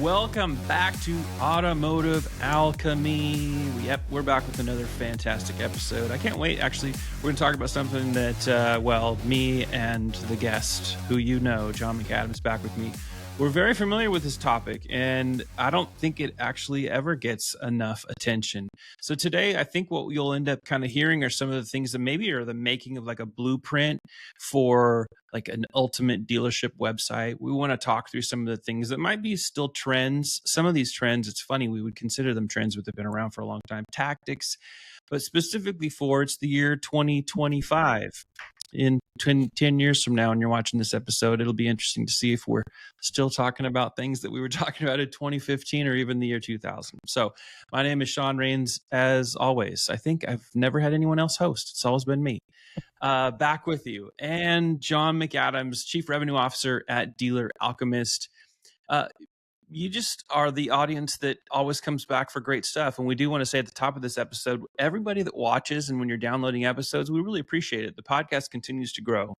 Welcome back to Automotive Alchemy. Yep, we're back with another fantastic episode. I can't wait. Actually, we're going to talk about something that, me and the guest, who you know, John McAdams, back with me. We're very familiar with this topic, and I don't think it actually ever gets enough attention. So today, I think what you'll end up kind of hearing are some of the things that maybe are the making of like a blueprint for like an ultimate dealership website. We want to talk through some of the things that might be still trends. Some of these trends, it's funny, we would consider them trends, but they've been around for a long time. Tactics, but specifically for it's the year 2025. In 10 years from now, and you're watching this episode, it'll be interesting to see if we're still talking about things that we were talking about in 2015 or even the year 2000. So my name is Sean Rains. As always, I think I've never had anyone else host. It's always been me. Back with you. And John McAdams, Chief Revenue Officer at Dealer Alchemist. You just are the audience that always comes back for great stuff. And we do want to say at the top of this episode, everybody that watches and when you're downloading episodes, we really appreciate it. The podcast continues to grow.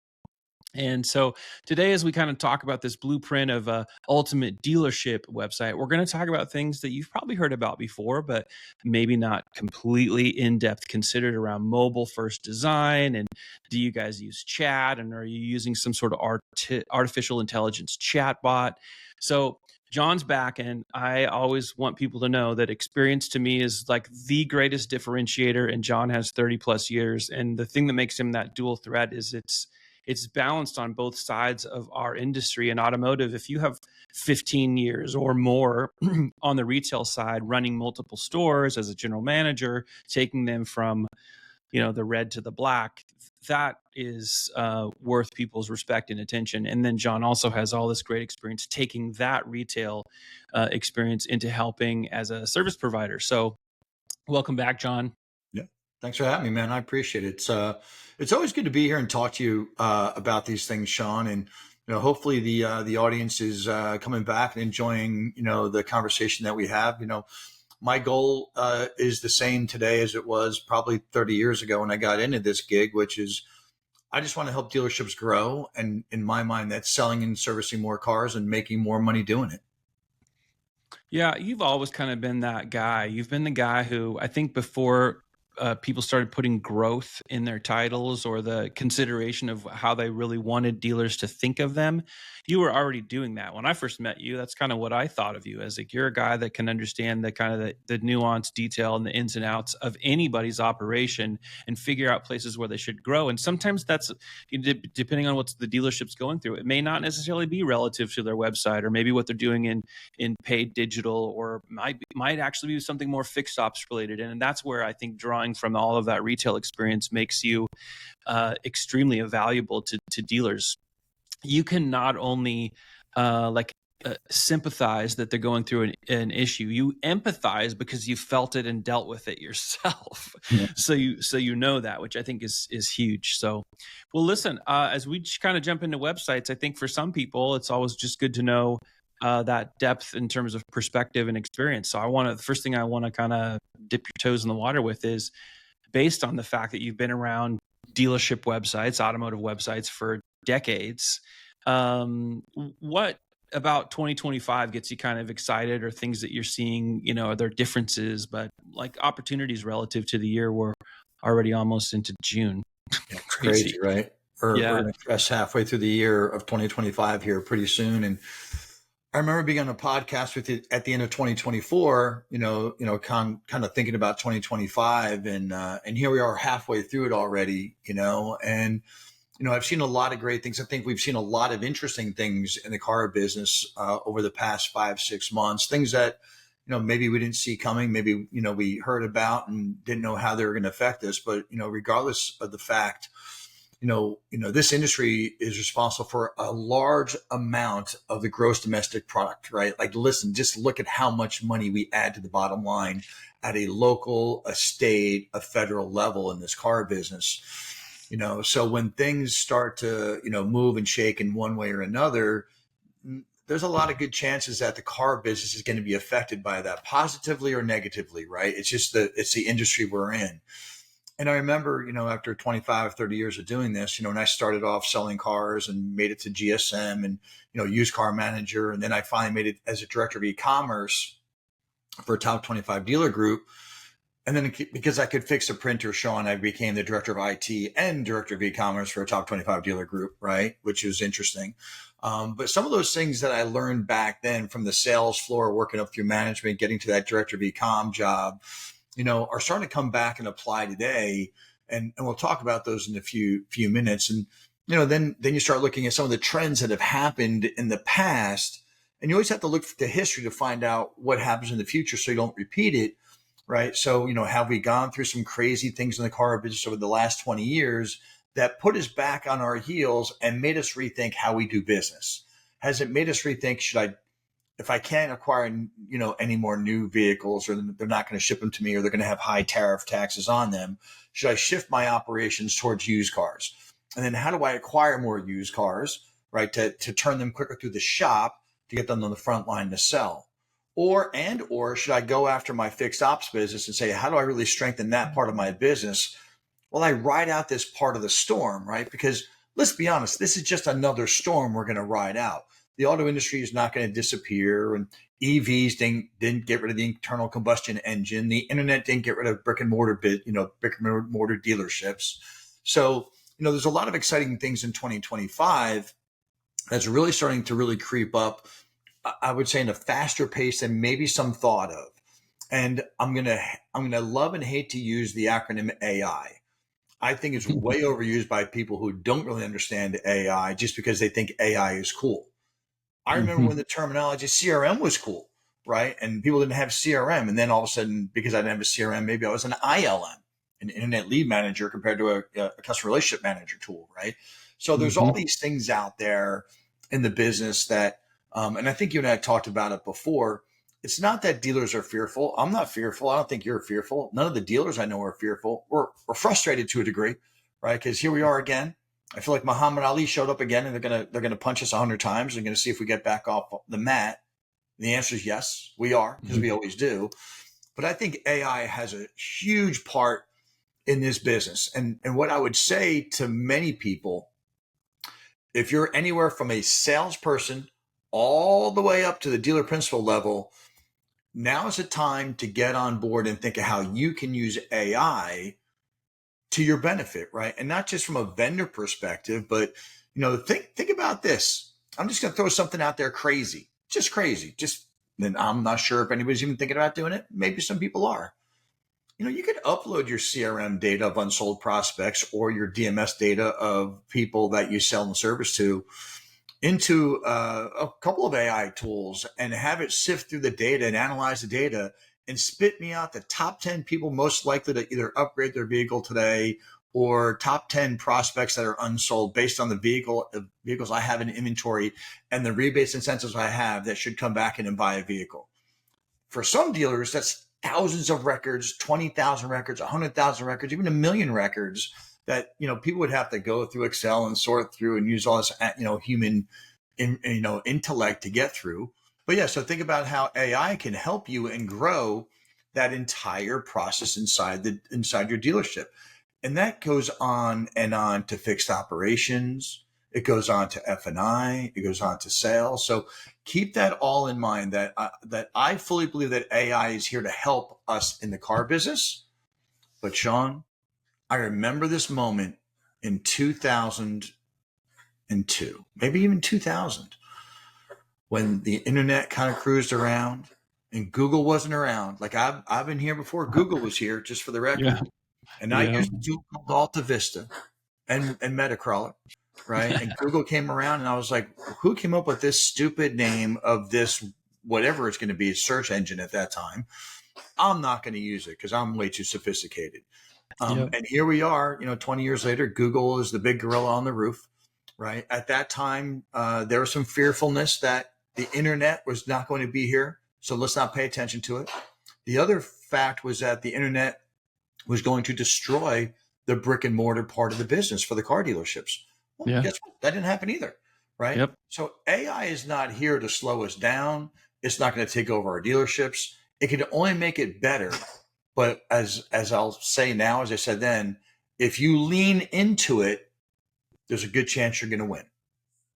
And so today, as we kind of talk about this blueprint of a ultimate dealership website, we're going to talk about things that you've probably heard about before, but maybe not completely in-depth considered around mobile first design. And do you guys use chat? And are you using some sort of artificial intelligence chatbot? So John's back, and I always want people to know that experience to me is like the greatest differentiator, and John has 30 plus years. And the thing that makes him that dual threat is it's balanced on both sides of our industry. And automotive, if you have 15 years or more on the retail side, running multiple stores as a general manager, taking them from, the red to the black, that is worth people's respect and attention. And then John also has all this great experience taking that retail experience into helping as a service provider. So welcome back, John. Yeah. Thanks for having me, man. I appreciate it. It's always good to be here and talk to you about these things, Sean. And hopefully the audience is coming back and enjoying the conversation that we have. My goal is the same today as it was probably 30 years ago when I got into this gig, which is I just want to help dealerships grow. And in my mind, that's selling and servicing more cars and making more money doing it. Yeah, you've always kind of been that guy. You've been the guy who I think before people started putting growth in their titles or the consideration of how they really wanted dealers to think of them, you were already doing that. When I first met you, that's kind of what I thought of you as. Like, you're a guy that can understand the kind of the nuanced detail and the ins and outs of anybody's operation and figure out places where they should grow. And sometimes that's, depending on what the dealership's going through, it may not necessarily be relative to their website or maybe what they're doing in paid digital, or might actually be something more fixed ops related. And that's where I think drawing from all of that retail experience makes you extremely valuable to dealers. You can not only sympathize that they're going through an issue, you empathize because you felt it and dealt with it yourself. Yeah. So you know that, which I think is huge. So, well, listen, as we kind of jump into websites, I think for some people, it's always just good to know that depth in terms of perspective and experience. So the first thing I want to kind of dip your toes in the water with is, based on the fact that you've been around dealership websites, automotive websites for decades, what about 2025 gets you kind of excited, or things that you're seeing, are there differences, but like opportunities relative to the year? We're already almost into June. Yeah, crazy, right? We're going to press halfway through the year of 2025 here pretty soon. And I remember being on a podcast with you at the end of 2024, kind of thinking about 2025, and here we are halfway through it already, and, I've seen a lot of great things. I think we've seen a lot of interesting things in the car business over the past 5-6 months, things that, maybe we didn't see coming, maybe, we heard about and didn't know how they were going to affect us. But, regardless of the fact, this industry is responsible for a large amount of the gross domestic product, right? Like, listen, just look at how much money we add to the bottom line at a local, a state, a federal level in this car business. So when things start to, move and shake in one way or another, there's a lot of good chances that the car business is going to be affected by that, positively or negatively, right? It's just it's the industry we're in. And I remember, after 25, 30 years of doing this, when I started off selling cars and made it to GSM and, used car manager. And then I finally made it as a director of e-commerce for a top 25 dealer group. And then because I could fix a printer, Sean, I became the director of IT and director of e-commerce for a top 25 dealer group, right? Which was interesting. But some of those things that I learned back then from the sales floor, working up through management, getting to that director of e-com job, are starting to come back and apply today. And we'll talk about those in a few minutes. And, then you start looking at some of the trends that have happened in the past. And you always have to look to history to find out what happens in the future so you don't repeat it. Right. So, have we gone through some crazy things in the car business over the last 20 years that put us back on our heels and made us rethink how we do business? Has it made us rethink, if I can't acquire, any more new vehicles, or they're not going to ship them to me, or they're going to have high tariff taxes on them, should I shift my operations towards used cars? And then how do I acquire more used cars, right, to turn them quicker through the shop to get them on the front line to sell? Or should I go after my fixed ops business and say, how do I really strengthen that part of my business? Well, I ride out this part of the storm, right? Because let's be honest, this is just another storm we're going to ride out. The auto industry is not going to disappear, and EVs didn't get rid of the internal combustion engine. The internet didn't get rid of brick and mortar dealerships. So, there's a lot of exciting things in 2025 that's really starting to really creep up, I would say, in a faster pace than maybe some thought of. And I'm gonna love and hate to use the acronym AI. I think it's way overused by people who don't really understand AI just because they think AI is cool. I remember when the terminology CRM was cool, right? And people didn't have CRM. And then all of a sudden, because I didn't have a CRM, maybe I was an ILM, an internet lead manager, compared to a customer relationship manager tool, right? So there's all these things out there in the business that, and I think you and I talked about it before. It's not that dealers are fearful. I'm not fearful. I don't think you're fearful. None of the dealers I know are fearful. We're frustrated to a degree, right? Because here we are again. I feel like Muhammad Ali showed up again, and they're gonna punch us 100 times. They're gonna see if we get back off the mat. The answer is yes, we are, because we always do. But I think AI has a huge part in this business. And what I would say to many people, if you're anywhere from a salesperson all the way up to the dealer principal level, now is the time to get on board and think of how you can use AI to your benefit, right? And not just from a vendor perspective, but think about this. I'm just going to throw something out there crazy, then I'm not sure if anybody's even thinking about doing it. Maybe some people are. You could upload your CRM data of unsold prospects or your DMS data of people that you sell and service to into a couple of AI tools and have it sift through the data and analyze the data and spit me out the top 10 people most likely to either upgrade their vehicle today, or top 10 prospects that are unsold based on the vehicles I have in inventory and the rebates incentives I have that should come back in and buy a vehicle. For some dealers, that's thousands of records, 20,000 records, 100,000 records, even 1 million records that, people would have to go through Excel and sort through and use all this, human, intellect to get through. But yeah, so think about how AI can help you and grow that entire process inside your dealership. And that goes on and on to fixed operations. It goes on to F&I. It goes on to sales. So keep that all in mind, that I fully believe that AI is here to help us in the car business. But Sean, I remember this moment in 2002, maybe even 2000, when the internet kind of cruised around and Google wasn't around. Like I've been here before Google was here, just for the record. Yeah. And I used a tool called Alta Vista and Metacrawler, right? And Google came around, and I was like, who came up with this stupid name of this, whatever it's going to be, a search engine at that time? I'm not going to use it because I'm way too sophisticated. And here we are, 20 years later, Google is the big gorilla on the roof, right? At that time, there was some fearfulness that the internet was not going to be here, so let's not pay attention to it. The other fact was that the internet was going to destroy the brick and mortar part of the business for the car dealerships. Well, guess what? That didn't happen either, right? Yep. So AI is not here to slow us down. It's not going to take over our dealerships. It can only make it better But as I'll say now, as I said then, if you lean into it, there's a good chance you're going to win.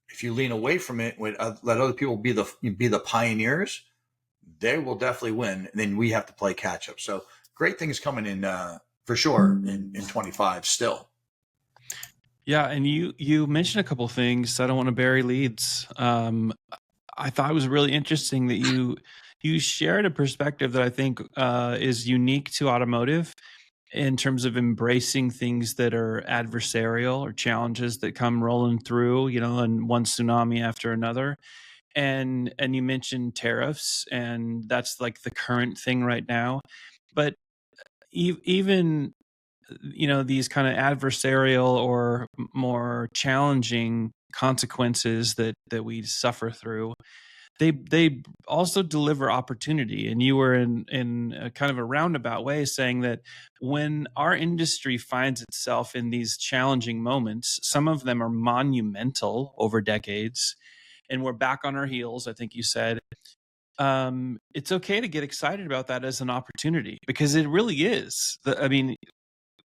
If you lean away from it, let other people be the pioneers, they will definitely win. And then we have to play catch up. So great things coming in for sure in 25 still. Yeah, and you mentioned a couple things. I don't want to bury leads. I thought it was really interesting that you shared a perspective that I think is unique to automotive in terms of embracing things that are adversarial or challenges that come rolling through, and one tsunami after another. And you mentioned tariffs, and that's like the current thing right now. But even these kind of adversarial or more challenging consequences that we suffer through, they also deliver opportunity. And you were in a kind of a roundabout way saying that when our industry finds itself in these challenging moments, some of them are monumental over decades, and we're back on our heels, I think you said, it's okay to get excited about that as an opportunity, because it really is.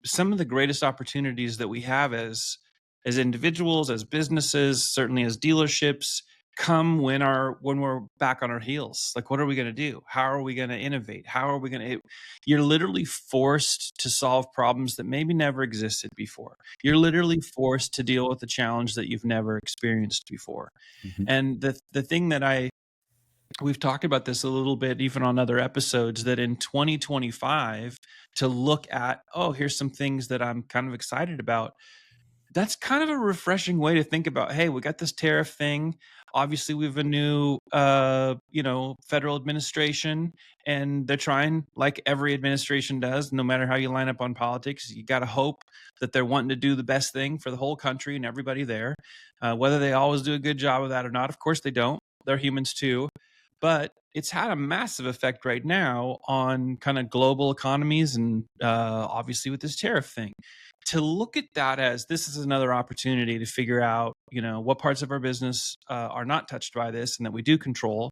Some of the greatest opportunities that we have as individuals, as businesses, certainly as dealerships, come when we're back on our heels. Like, what are we going to do? How are we going to innovate? How are we going to? You're literally forced to solve problems that maybe never existed before. You're literally forced to deal with a challenge that you've never experienced before. Mm-hmm. And the thing that we've talked about this a little bit, even on other episodes, that in 2025, to look at, here's some things that I'm kind of excited about. That's kind of a refreshing way to think about, hey, we got this tariff thing. Obviously, we have a new, federal administration, and they're trying, like every administration does, no matter how you line up on politics, you got to hope that they're wanting to do the best thing for the whole country and everybody there. Whether they always do a good job of that or not, of course they don't. They're humans too. But it's had a massive effect right now on kind of global economies, and obviously with this tariff thing. To look at that as this is another opportunity to figure out, what parts of our business are not touched by this and that we do control.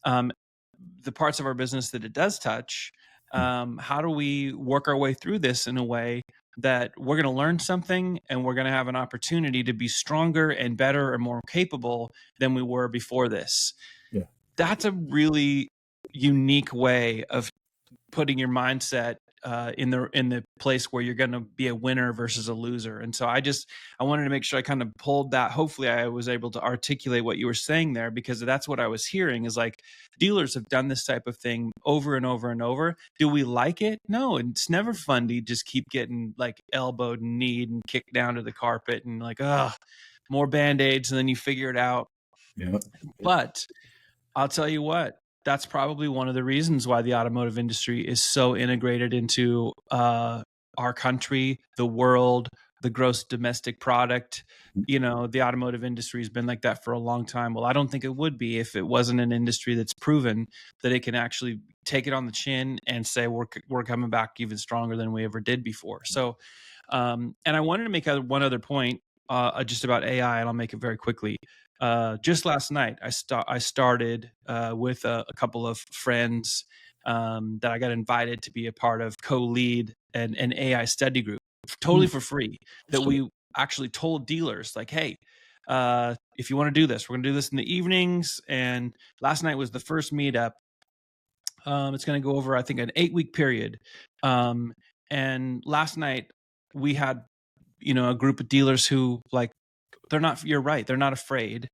The parts of our business that it does touch, how do we work our way through this in a way that we're going to learn something and we're going to have an opportunity to be stronger and better and more capable than we were before this? Yeah. That's a really unique way of putting your mindset in the place where you're going to be a winner versus a loser. And so I wanted to make sure I kind of pulled that. Hopefully I was able to articulate what you were saying there, because that's what I was hearing is like, dealers have done this type of thing over and over and over. Do we like it? No, it's never fun to just keep getting like elbowed and kneed and kicked down to the carpet and like, more Band-Aids, and then you figure it out. Yeah. But I'll tell you what, that's probably one of the reasons why the automotive industry is so integrated into our country, the world, the gross domestic product. The automotive industry has been like that for a long time. Well, I don't think it would be if it wasn't an industry that's proven that it can actually take it on the chin and say we're coming back even stronger than we ever did before. So, and I wanted to make one other point just about AI, and I'll make it very quickly. Just last night, I started with a couple of friends that I got invited to be a part of, co-lead an AI study group, totally for free, that we actually told dealers like, hey, if you want to do this, we're going to do this in the evenings. And last night was the first meetup. It's going to go over, I think, an 8-week period. And last night we had, a group of dealers who you're right, they're not afraid,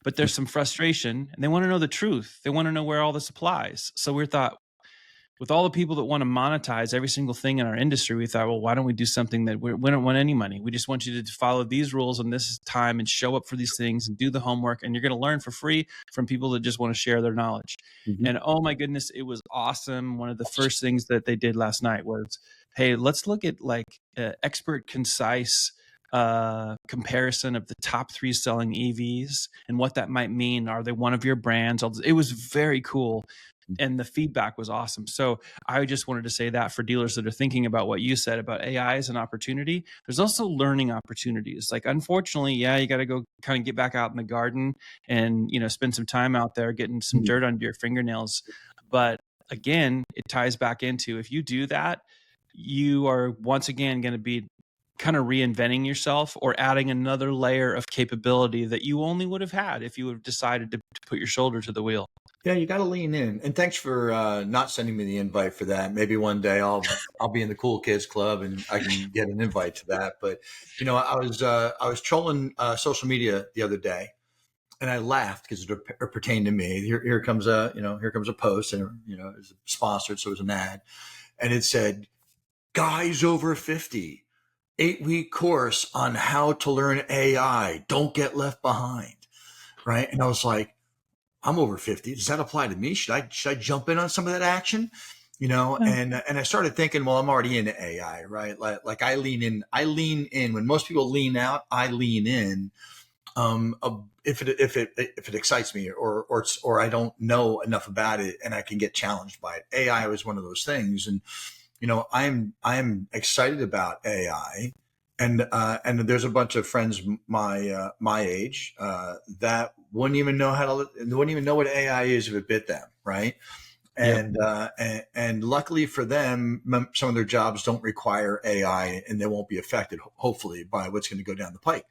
but there's some frustration and they want to know the truth. They want to know where all this applies. So we thought, with all the people that want to monetize every single thing in our industry, we thought, well, why don't we do something that we don't want any money? We just want you to follow these rules and this time and show up for these things and do the homework. And you're going to learn for free from people that just want to share their knowledge. Mm-hmm. And oh my goodness, it was awesome. One of the first things that they did last night was, hey, let's look at expert, concise comparison of the top 3 selling EVs and what that might mean. Are they one of your brands? It was very cool. And the feedback was awesome. So I just wanted to say that for dealers that are thinking about what you said about AI as an opportunity, there's also learning opportunities. Like, unfortunately, you got to go kind of get back out in the garden and, spend some time out there getting some dirt under your fingernails. But again, it ties back into, if you do that, you are once again going to be kind of reinventing yourself or adding another layer of capability that you only would have had if you would have decided to put your shoulder to the wheel. Yeah, you got to lean in. And thanks for not sending me the invite for that. Maybe one day I'll be in the cool kids club and I can get an invite to that. But I was trolling social media the other day, and I laughed because it pertained to me. Here comes a post, and it's sponsored, so it was an ad, and it said, "Guys over 50, 8-week course on how to learn AI. Don't get left behind." Right, and I was like, I'm over 50. Does that apply to me? Should I jump in on some of that action? And I started thinking, well, I'm already into AI, right? Like I lean in when most people lean out, I lean in. If it excites me or I don't know enough about it and I can get challenged by it. AI was one of those things. And, I'm excited about AI. And there's a bunch of friends my age that wouldn't even know what AI is if it bit them, right? And and luckily for them, some of their jobs don't require AI, and they won't be affected, hopefully, by what's going to go down the pike.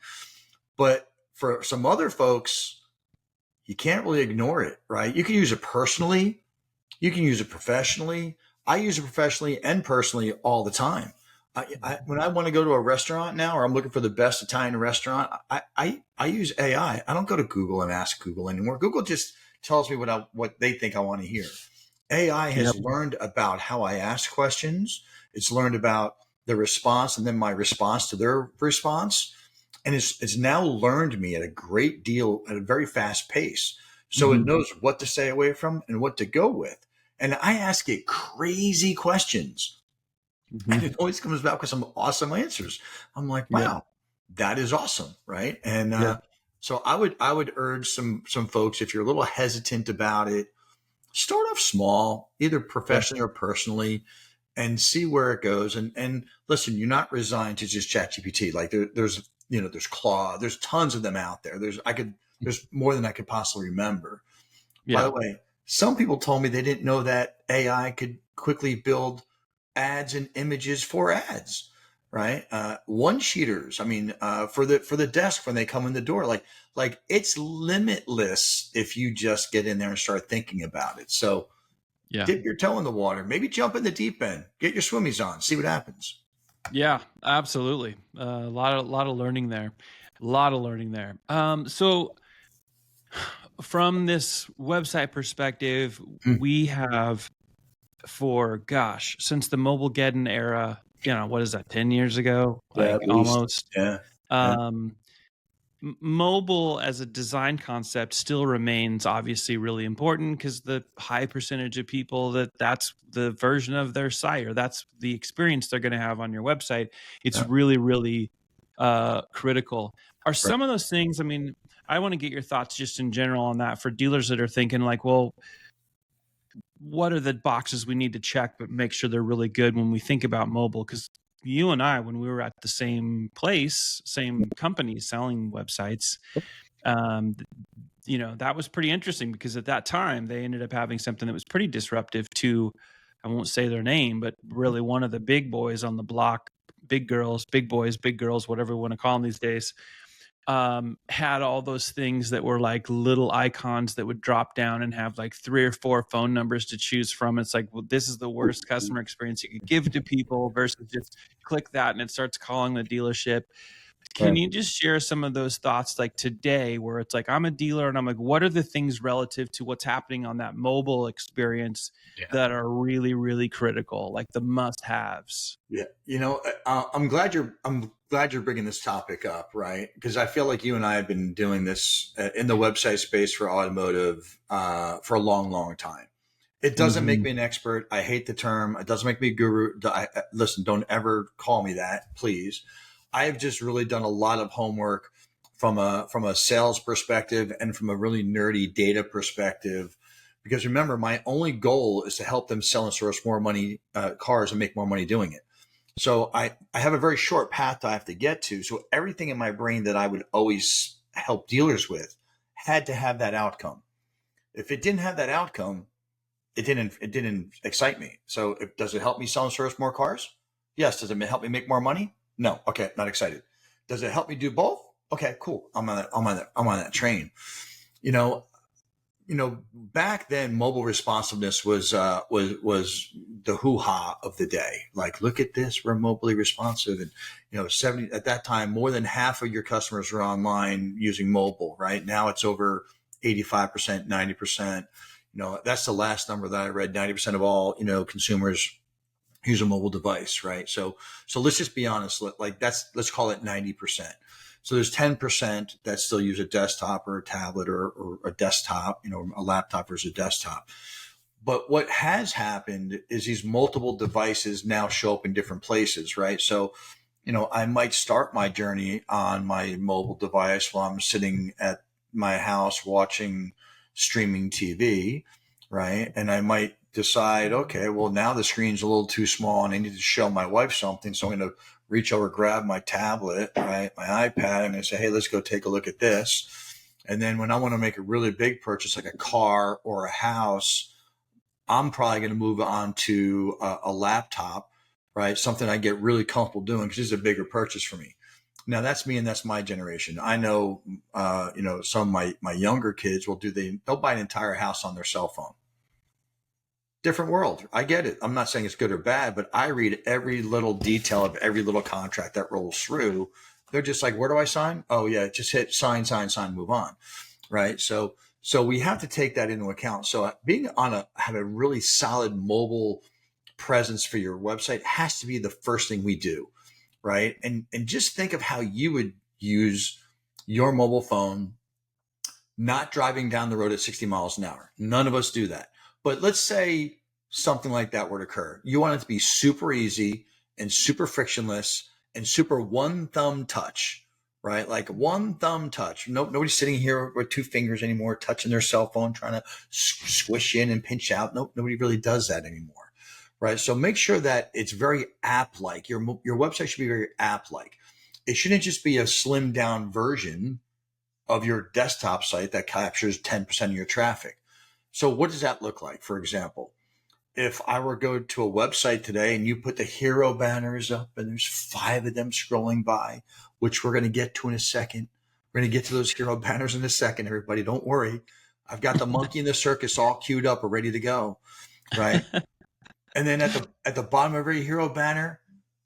But for some other folks, you can't really ignore it, right? You can use it personally, you can use it professionally. I use it professionally and personally all the time. When I want to go to a restaurant now, or I'm looking for the best Italian restaurant, I use AI. I don't go to Google and ask Google anymore. Google just tells me what they think I want to hear. AI has learned about how I ask questions. It's learned about the response and then my response to their response. And it's now learned me at a very fast pace. So it knows what to stay away from and what to go with. And I ask it crazy questions. And it always comes back with some awesome answers. I'm like, wow, that is awesome. Right. And so I would urge some folks, if you're a little hesitant about it, start off small, either professionally or personally, and see where it goes. And listen, you're not resigned to just ChatGPT. Like there's Claude, there's tons of them out there. There's more than I could possibly remember. By the way, some people told me they didn't know that AI could quickly build ads and images for ads, right? One-sheeters. I mean, for the desk when they come in the door, like it's limitless if you just get in there and start thinking about it. So dip your toe in the water, maybe jump in the deep end, get your swimmies on, see what happens. Yeah, absolutely. A lot of learning there. So from this website perspective, we have, since the Mobilegeddon era, what is that, 10 years ago? Like almost. Mobile as a design concept still remains obviously really important because the high percentage of people that's the version of their site, or that's the experience they're going to have on your website. It's really, really critical. Are some of those things, I mean, I want to get your thoughts just in general on that for dealers that are thinking like, well, what are the boxes we need to check, but make sure they're really good when we think about mobile? Because you and I, when we were at the same place, same company selling websites, that was pretty interesting because at that time they ended up having something that was pretty disruptive to, I won't say their name, but really one of the big boys on the block, big girls, big boys, big girls, whatever we want to call them these days, had all those things that were like little icons that would drop down and have like 3 or 4 phone numbers to choose from. It's like, well, this is the worst customer experience you could give to people versus just click that and it starts calling the dealership. Can you just share some of those thoughts like today where it's like, I'm a dealer and I'm like, what are the things relative to what's happening on that mobile experience that are really, really critical, like the must haves? Yeah. I'm glad you're bringing this topic up, right? Because I feel like you and I have been doing this in the website space for automotive for a long, long time. It doesn't make me an expert. I hate the term. It doesn't make me a guru. Listen, don't ever call me that, please. I have just really done a lot of homework from a sales perspective and from a really nerdy data perspective. Because remember, my only goal is to help them sell and source more money, cars, and make more money doing it. So I have a very short path I have to get to. So everything in my brain that I would always help dealers with had to have that outcome. If it didn't have that outcome, it didn't excite me. So does it help me sell and service more cars? Yes. Does it help me make more money? No. Okay. Not excited. Does it help me do both? Okay, cool. I'm on that train. You know, back then mobile responsiveness was the hoo-ha of the day. Like, look at this, we're mobily responsive. And 70 at that time, more than half of your customers were online using mobile. Right now it's over 85%, 90%. That's the last number that I read. 90% of all consumers use a mobile device, right? So let's just be honest. Let's call it 90%. So there's 10% that still use a desktop or a tablet or a desktop, a laptop versus a desktop. But what has happened is these multiple devices now show up in different places, right? So, I might start my journey on my mobile device while I'm sitting at my house watching streaming TV, right? And I might decide, okay, well, now the screen's a little too small and I need to show my wife something. So I'm going to reach over, grab my tablet, right, my iPad, and I say, hey, let's go take a look at this. And then when I want to make a really big purchase, like a car or a house, I'm probably going to move on to a laptop, right? Something I get really comfortable doing because it's a bigger purchase for me. Now that's me and that's my generation. I know, some of my younger kids they'll buy an entire house on their cell phone. Different world. I get it. I'm not saying it's good or bad, but I read every little detail of every little contract that rolls through. They're just like, where do I sign? Oh yeah, just hit sign, move on. Right. So we have to take that into account. So have a really solid mobile presence for your website has to be the first thing we do. Right. And just think of how you would use your mobile phone, not driving down the road at 60 miles an hour. None of us do that. But let's say something like that were to occur. You want it to be super easy and super frictionless and super one thumb touch, right? Like one thumb touch. Nobody's sitting here with two fingers anymore, touching their cell phone, trying to squish in and pinch out. Nobody really does that anymore, right? So make sure that it's very app-like. Your website should be very app-like. It shouldn't just be a slimmed down version of your desktop site that captures 10% of your traffic. So what does that look like? For example, if I were to go to a website today and you put the hero banners up and there's 5 of them scrolling by, which we're going to get to in a second. We're going to get to those hero banners in a second, everybody. Don't worry. I've got the monkey in the circus all queued up or ready to go, right? And then at the bottom of every hero banner,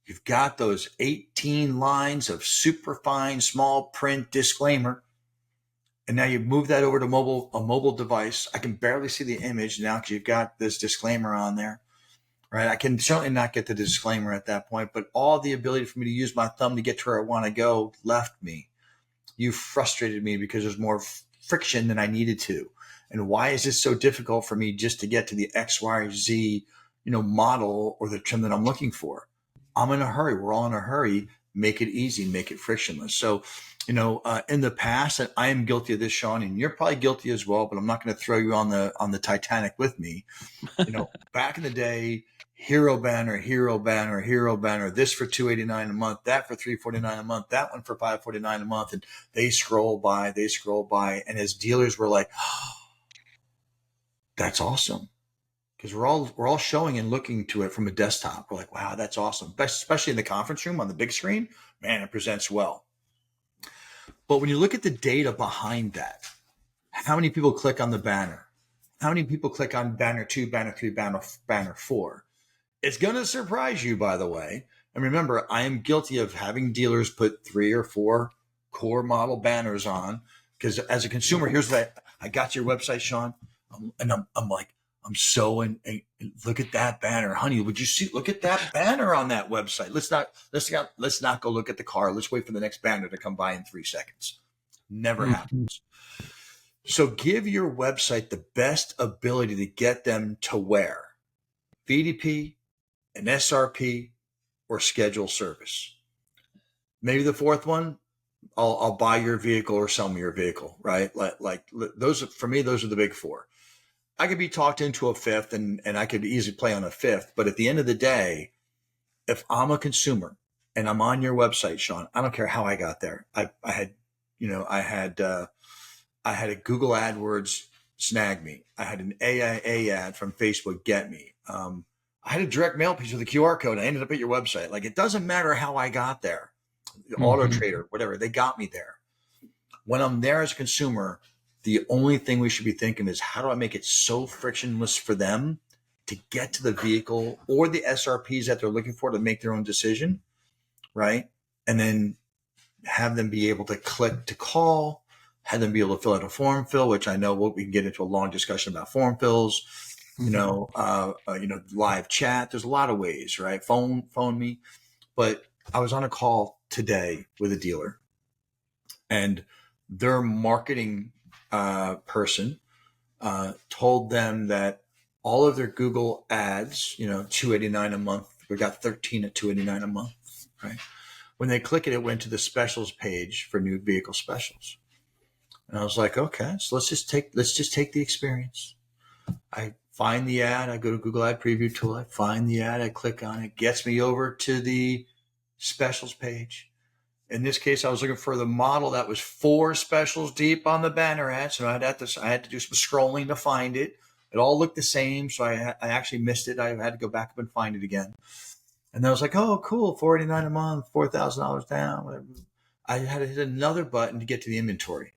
you've got those 18 lines of super fine small print disclaimer. And now you move that over to a mobile device. I can barely see the image now because you've got this disclaimer on there, right? I can certainly not get the disclaimer at that point, but all the ability for me to use my thumb to get to where I want to go left me. You frustrated me because there's more friction than I needed to. And why is this so difficult for me just to get to the X, Y, or Z, model or the trim that I'm looking for? I'm in a hurry. We're all in a hurry. Make it easy, make it frictionless. So, in the past, and I am guilty of this, Sean, and you're probably guilty as well, but I'm not going to throw you on the Titanic with me. Back in the day, hero banner, this for $289 a month, that for $349 a month, that one for $549 a month. And they scroll by. And as dealers, we're like, oh, that's awesome. Because we're all showing and looking to it from a desktop. We're like, wow, that's awesome. Especially in the conference room on the big screen, man, it presents well. But when you look at the data behind that, how many people click on the banner? How many people click on banner 2, banner 3, banner 4? It's going to surprise you, by the way. And remember, I am guilty of having dealers put 3 or 4 core model banners on. Because as a consumer, here's what I got your website, Sean, and I'm like, I'm so and look at that banner, honey. Would you see? Look at that banner on that website. Let's not go look at the car. Let's wait for the next banner to come by in 3 seconds. Never happens. So give your website the best ability to get them to where? VDP, an SRP, or schedule service. Maybe the 4th one, I'll buy your vehicle or sell me your vehicle, right? Like those, for me, those are the big 4. I could be talked into a 5th and I could easily play on a 5th. But at the end of the day, if I'm a consumer and I'm on your website, Sean, I don't care how I got there. I had a Google AdWords Snag Me. I had an AIA ad from Facebook, Get Me. I had a direct mail piece with a QR code. I ended up at your website. Like, it doesn't matter how I got there. Auto Trader, whatever, they got me there. When I'm there as a consumer, the only thing we should be thinking is, how do I make it so frictionless for them to get to the vehicle or the SRPs that they're looking for to make their own decision, right? And then have them be able to click to call, have them be able to fill out a form fill, which I know we can get into a long discussion about form fills, live chat. There's a lot of ways, right? Phone me. But I was on a call today with a dealer, and their marketing person told them that all of their Google ads, $289 a month, we got 13 at $289 a month, right? When they click it, it went to the specials page for new vehicle specials. And I was like, okay, so let's just take the experience. I find the ad, I go to Google Ad Preview tool, I find the ad, I click on it, gets me over to the specials page. In this case, I was looking for the model that was 4 specials deep on the banner ad. So I had to do some scrolling to find it. It all looked the same. So I actually missed it. I had to go back up and find it again. And I was like, oh, cool. $489 a month, $4,000 down, whatever. I had to hit another button to get to the inventory.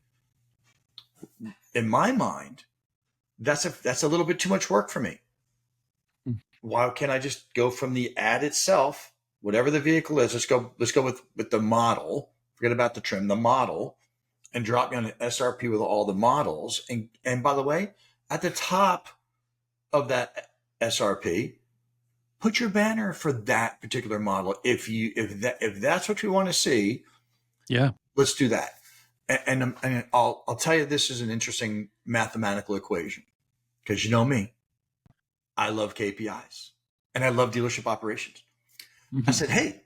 In my mind, that's a little bit too much work for me. Why can't I just go from the ad itself, whatever the vehicle is, let's go with the model, forget about the trim, the model, and drop me on an SRP with all the models. And by the way, at the top of that SRP, put your banner for that particular model. If that's what we want to see, yeah, let's do that. And I'll tell you, this is an interesting mathematical equation, because you know me, I love KPIs and I love dealership operations. I said, hey,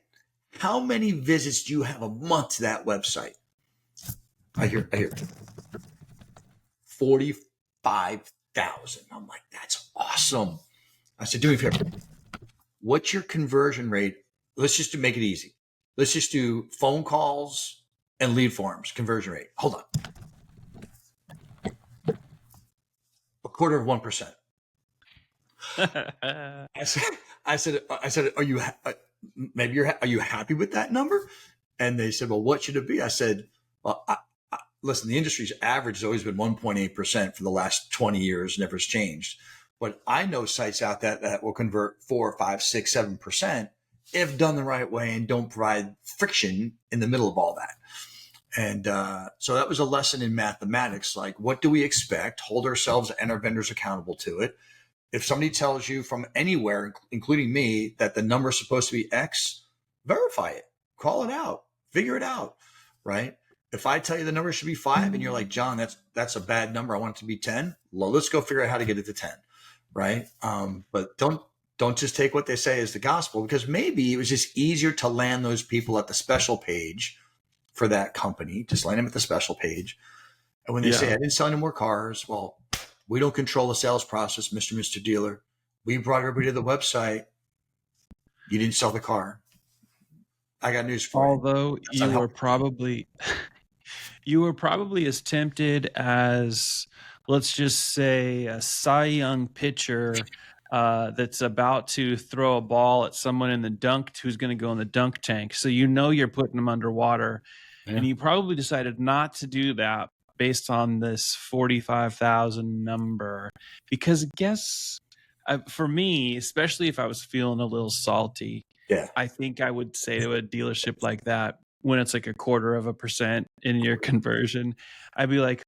how many visits do you have a month to that website? I hear 45,000. I'm like, that's awesome. I said, do me a favor. What's your conversion rate? Let's just make it easy. Let's just do phone calls and lead forms conversion rate. Hold on. 1/4%. I said, are you happy with that number? And they said, well, what should it be? I said, well, listen, the industry's average has always been 1.8% for the last 20 years, never has changed. But I know sites out there that will convert 4, 5, 6, 7% if done the right way and don't provide friction in the middle of all that. And so that was a lesson in mathematics. Like, what do we expect? Hold ourselves and our vendors accountable to it. If somebody tells you from anywhere, including me, that the number is supposed to be X, verify it, call it out, figure it out, right? If I tell you the number should be 5 and you're like, John, that's a bad number, I want it to be 10. Well, let's go figure out how to get it to 10, right? But don't just take what they say as the gospel, because maybe it was just easier to land those people at the special page for that company. Just land them at the special page. And when they say, I didn't sell any more cars, well, we don't control the sales process, Mr. Dealer. We brought everybody to the website. You didn't sell the car. I got news for you. Although you were probably as tempted as, let's just say, a Cy Young pitcher that's about to throw a ball at someone in the dunk, who's going to go in the dunk tank. So you're putting them underwater. Yeah. And you probably decided not to do that based on this 45,000 number, because for me, especially if I was feeling a little salty, I think I would say to a dealership like that, when it's like 1/4% in your conversion, I'd be like,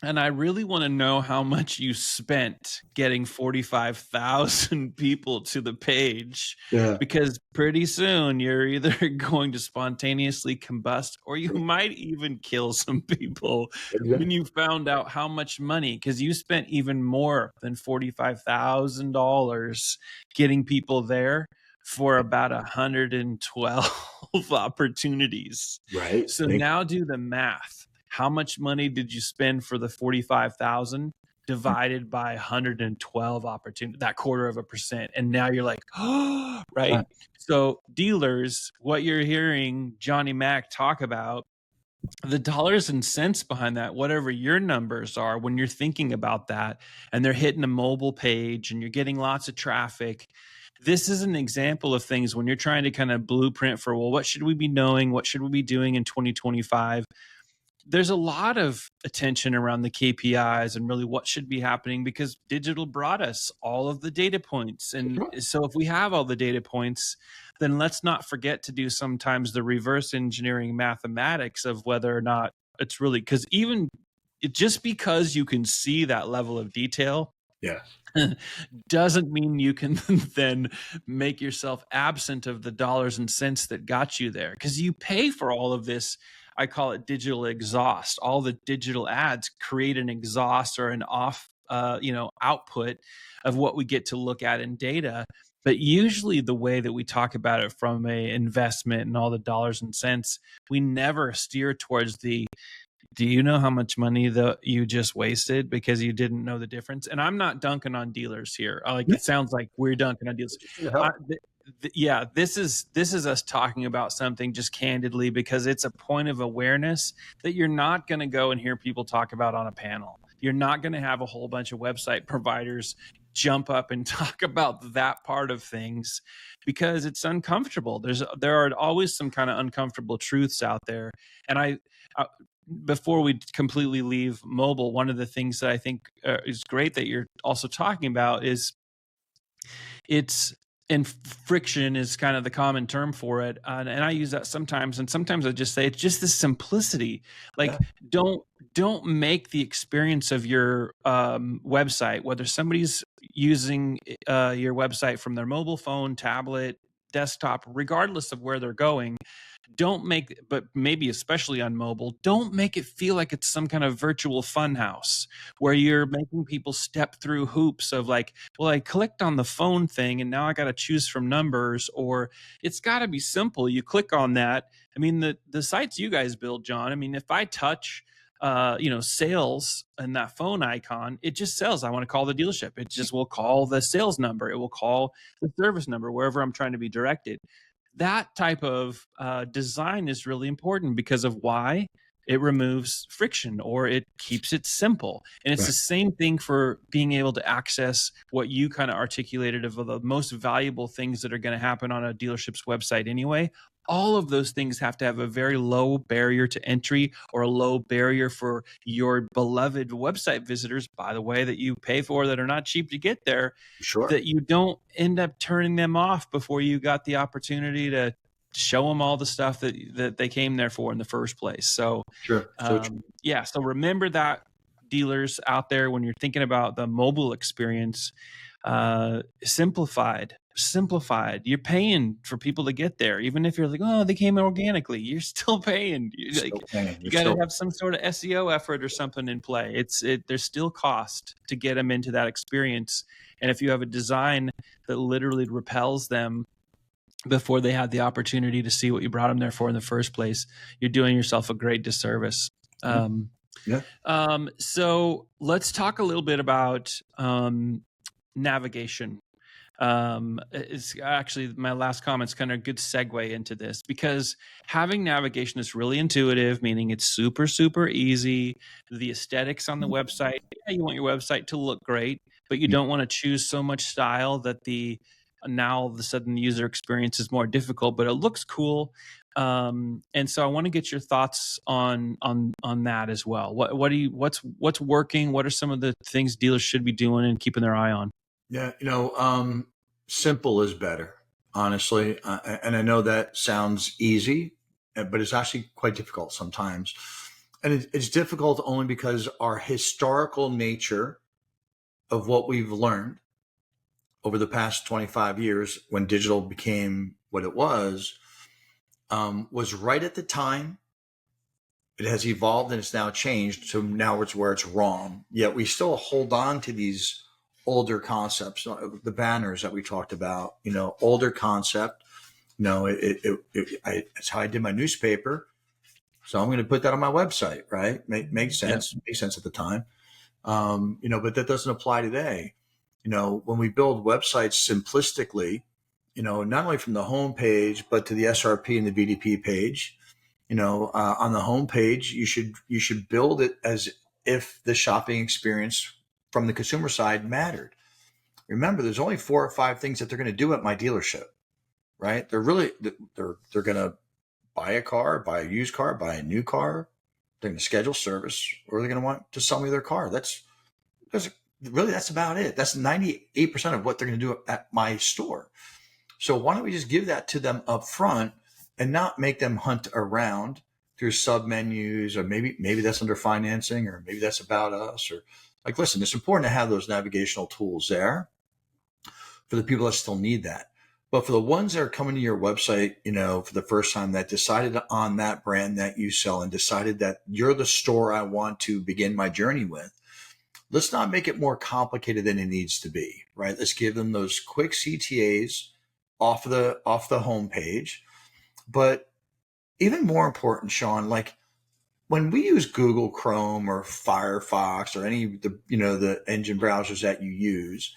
and I really want to know how much you spent getting 45,000 people to the page, because pretty soon you're either going to spontaneously combust, or you might even kill some people when you found out how much money, because you spent even more than $45,000 getting people there for about 112 opportunities. Right. So now do the math. How much money did you spend for the 45,000 divided by 112 opportunities, that 1/4%? And now you're like, oh, right. So dealers, what you're hearing Johnny Mac talk about the dollars and cents behind that, whatever your numbers are, when you're thinking about that and they're hitting a mobile page and you're getting lots of traffic, this is an example of things when you're trying to kind of blueprint for, well, what should we be knowing? What should we be doing in 2025? There's a lot of attention around the KPIs and really what should be happening because digital brought us all of the data points. And so if we have all the data points, then let's not forget to do sometimes the reverse engineering mathematics of whether or not it's really, because even just because you can see that level of detail, yeah, doesn't mean you can then make yourself absent of the dollars and cents that got you there, because you pay for all of this. I call it digital exhaust. All the digital ads create an exhaust or an off output of what we get to look at in data. But usually the way that we talk about it from a investment and all the dollars and cents, we never steer towards the, do you know how much money that you just wasted because you didn't know the difference? And I'm not dunking on dealers here. Like, it sounds like we're dunking on dealers. Yeah, this is us talking about something just candidly because it's a point of awareness that you're not going to go and hear people talk about on a panel. You're not going to have a whole bunch of website providers jump up and talk about that part of things because it's uncomfortable. There are always some kind of uncomfortable truths out there. And before we completely leave mobile, one of the things that I think is great that you're also talking about is and friction is kind of the common term for it. And I use that sometimes. And sometimes I just say, it's just the simplicity. Like, don't make the experience of your website, whether somebody's using your website from their mobile phone, tablet, desktop, regardless of where they're going, but maybe especially on mobile, don't make it feel like it's some kind of virtual fun house where you're making people step through hoops of like, well, I clicked on the phone thing and now I got to choose from numbers, or it's got to be simple. You click on that. I mean, the sites you guys build, John, I mean, if I touch sales and that phone icon, it just says, I want to call the dealership. It just will call the sales number. It will call the service number, wherever I'm trying to be directed. That type of design is really important because of why it removes friction or it keeps it simple. And it's the same thing for being able to access what you kind of articulated of the most valuable things that are going to happen on a dealership's website anyway. All of those things have to have a very low barrier to entry or a low barrier for your beloved website visitors, by the way, that you pay for that are not cheap to get there, that you don't end up turning them off before you got the opportunity to show them all the stuff that they came there for in the first place. So, so remember that, dealers out there, when you're thinking about the mobile experience, simplified. You're paying for people to get there. Even if you're like, oh, they came organically, you're still paying. You got to have some sort of SEO effort or something in play. There's still cost to get them into that experience. And if you have a design that literally repels them before they had the opportunity to see what you brought them there for in the first place, you're doing yourself a great disservice. So let's talk a little bit about navigation. It's actually my last comment's kind of a good segue into this, because having navigation is really intuitive, meaning it's super, super easy. The aesthetics on the website, you want your website to look great, but you don't want to choose so much style that now all of a sudden the user experience is more difficult, but it looks cool. And so I want to get your thoughts on that as well. What's working? What are some of the things dealers should be doing and keeping their eye on? Yeah, simple is better, honestly. And I know that sounds easy, but it's actually quite difficult sometimes. And it's difficult only because our historical nature of what we've learned over the past 25 years, when digital became what it was right at the time. It has evolved and it's now changed. So now it's where it's wrong. Yet we still hold on to these older concepts, the banners that we talked about, older concept. It's how I did my newspaper. So I'm going to put that on my website, right? Makes sense. Makes sense at the time. But that doesn't apply today. When we build websites simplistically, not only from the home page, but to the SRP and the VDP page, on the homepage, you should build it as if the shopping experience from the consumer side mattered. Remember, there's only 4 or 5 things that they're going to do at my dealership, right? They're going to buy a car, buy a used car, buy a new car. They're going to schedule service, or they're going to want to sell me their car. That's about it. That's 98% of what they're going to do at my store. So why don't we just give that to them up front and not make them hunt around through sub menus, or maybe that's under financing, or maybe that's about us, or like, listen, it's important to have those navigational tools there for the people that still need that. But for the ones that are coming to your website, for the first time, that decided on that brand that you sell and decided that you're the store I want to begin my journey with, let's not make it more complicated than it needs to be, right? Let's give them those quick CTAs off the homepage. But even more important, Sean, like when we use Google Chrome or Firefox or any of the engine browsers that you use,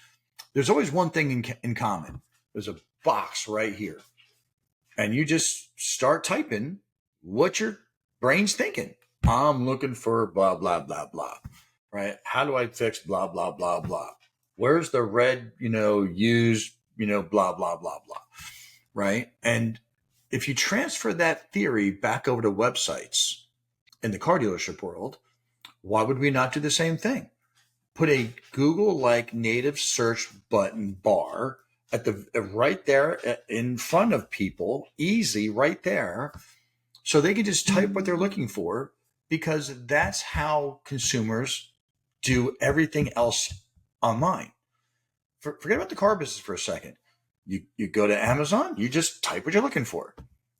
there's always one thing in common. There's a box right here, and you just start typing what your brain's thinking. I'm looking for blah, blah, blah, blah, right? How do I fix blah, blah, blah, blah? Where's the red, used, blah, blah, blah, blah, right? And if you transfer that theory back over to websites in the car dealership world, why would we not do the same thing? Put a Google-like native search button bar at the right there in front of people, easy right there, so they can just type what they're looking for, because that's how consumers do everything else online. Forget about the car business for a second. You go to Amazon, you just type what you're looking for.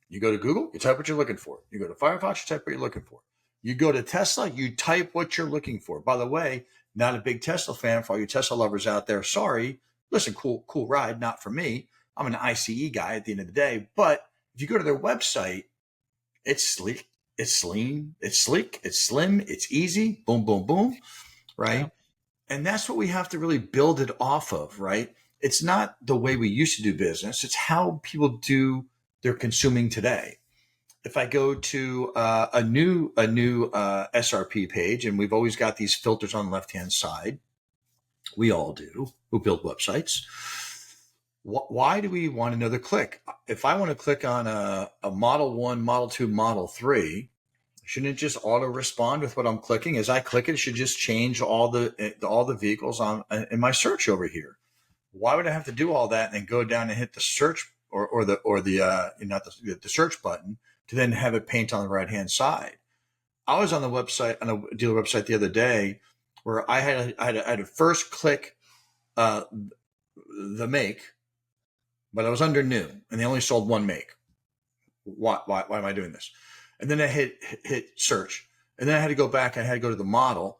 You go to Google, you type what you're looking for. You go to Firefox, you type what you're looking for. You go to Tesla, you type what you're looking for. By the way, not a big Tesla fan. For all you Tesla lovers out there, sorry. Listen, cool ride, not for me. I'm an ICE guy at the end of the day. But if you go to their website, it's sleek, it's lean, it's sleek, it's slim, it's easy, boom, boom, boom, right? Yeah. And that's what we have to really build it off of, right? It's not the way we used to do business. It's how people do their consuming today. If I go to a new SRP page, and we've always got these filters on the left-hand side, we all do, who build websites. Why do we want another click? If I want to click on a Model 1, Model 2, Model 3, shouldn't it just auto respond with what I'm clicking? As I click it, it should just change all the vehicles in my search over here. Why would I have to do all that and then go down and hit the search or the search button to then have it paint on the right hand side? I was on a dealer website the other day where I had to first click the make, but I was under new, and they only sold one make. Why am I doing this? And then I hit search, and then I had to go back. I had to go to the model,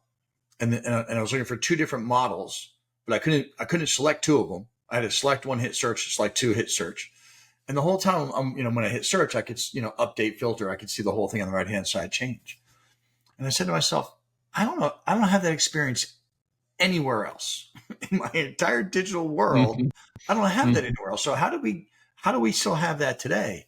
and I was looking for 2 different models, but I couldn't select 2 of them. I had to select 1, hit search, select 2, hit search. And the whole time, when I hit search, I could, update filter. I could see the whole thing on the right hand side change. And I said to myself, I don't have that experience anywhere else in my entire digital world. Mm-hmm. I don't have that anywhere else. So how do we still have that today?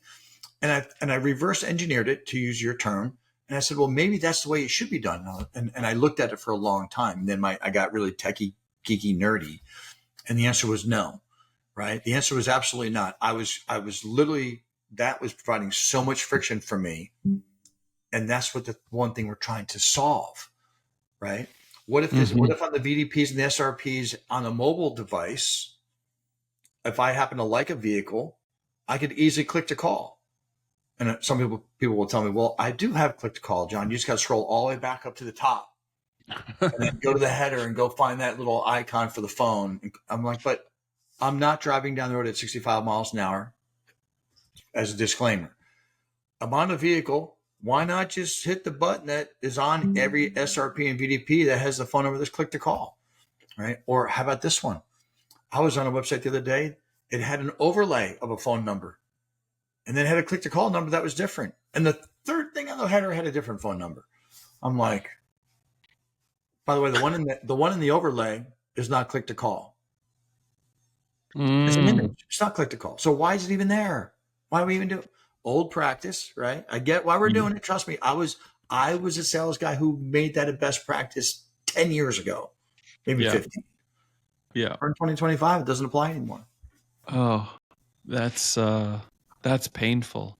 And I reverse engineered it, to use your term. And I said, well, maybe that's the way it should be done. And I looked at it for a long time. And then I got really techie, geeky, nerdy. And the answer was no, right? The answer was absolutely not. I was literally, that was providing so much friction for me. And that's what the one thing we're trying to solve, right? What if on the VDPs and the SRPs on a mobile device, if I happen to like a vehicle, I could easily click to call. And some people will tell me, well, I do have click to call, John. You just got to scroll all the way back up to the top and then go to the header and go find that little icon for the phone. And I'm like, but I'm not driving down the road at 65 miles an hour. As a disclaimer, I'm on a vehicle. Why not just hit the button that is on every SRP and VDP that has the phone number that's click to call, right? Or how about this one? I was on a website the other day. It had an overlay of a phone number, and then had a click to call number that was different. And the third thing on the header had a different phone number. I'm like, by the way, the one in the overlay is not click to call. It's an image. It's not click to call. So why is it even there? Why do we even do it? old practice, right? I get why we're doing it. Trust me, I was a sales guy who made that a best practice 10 years ago, maybe 15. Yeah. For 2025, it doesn't apply anymore. Oh, that's painful.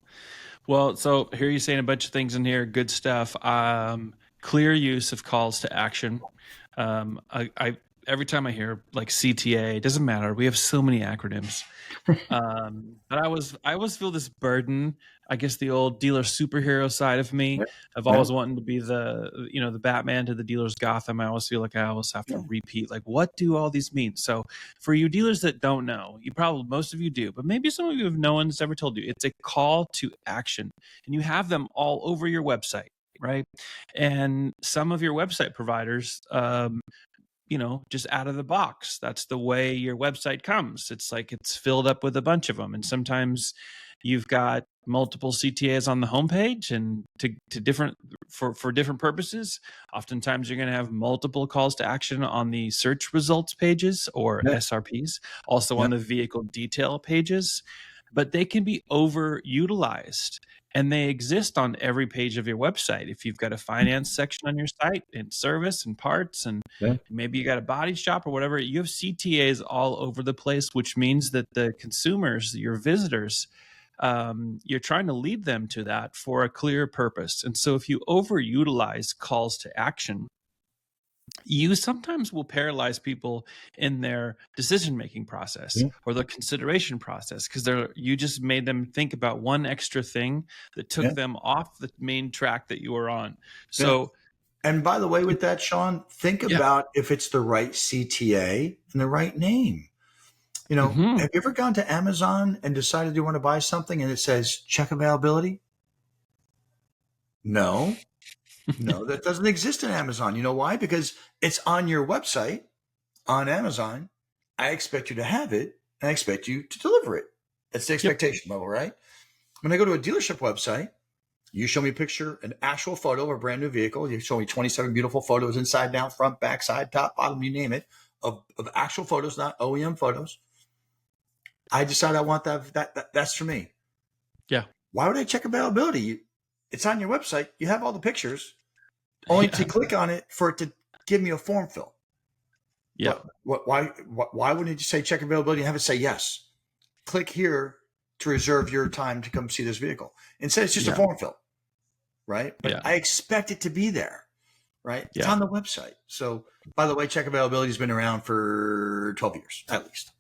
Well, so here you're saying a bunch of things in here, good stuff. Clear use of calls to action. I every time I hear like CTA, it doesn't matter. We have so many acronyms. But I always feel this burden. I guess the old dealer superhero side of me. I've always wanted to be the Batman to the dealer's Gotham. I always feel like I always have to repeat, like, what do all these mean? So for you dealers that don't know, most of you do, but maybe some of you have no one's ever told you. It's a call to action, and you have them all over your website, right? And some of your website providers, just out of the box. That's the way your website comes. It's like it's filled up with a bunch of them. And sometimes you've got multiple CTAs on the homepage and to different for different purposes. Oftentimes you're going to have multiple calls to action on the search results pages or SRPs, also on the vehicle detail pages, but they can be overutilized. And they exist on every page of your website. If you've got a finance section on your site and service and parts, and maybe you got a body shop or whatever, you have CTAs all over the place, which means that the consumers, your visitors, you're trying to lead them to that for a clear purpose. And so if you overutilize calls to action, you sometimes will paralyze people in their decision-making process or their consideration process because you just made them think about one extra thing that took them off the main track that you were on. So, and by the way, with that, Sean, think about if it's the right CTA and the right name. Have you ever gone to Amazon and decided you want to buy something and it says check availability? No, that doesn't exist in Amazon. You know why? Because it's on your website on Amazon. I expect you to have it and I expect you to deliver it. That's the expectation level, right? When I go to a dealership website, you show me a picture, an actual photo of a brand new vehicle. You show me 27 beautiful photos, inside, down, front, back, side, top, bottom, you name it, of actual photos, not OEM photos. I decide I want that's for me. Yeah. Why would I check availability? It's on your website. You have all the pictures. Only to click on it for it to give me a form fill. Yeah. Why wouldn't you just say check availability and have it say yes? Click here to reserve your time to come see this vehicle. Instead, it's just a form fill, right? But I expect it to be there, right? It's on the website. So, by the way, check availability has been around for 12 years at least.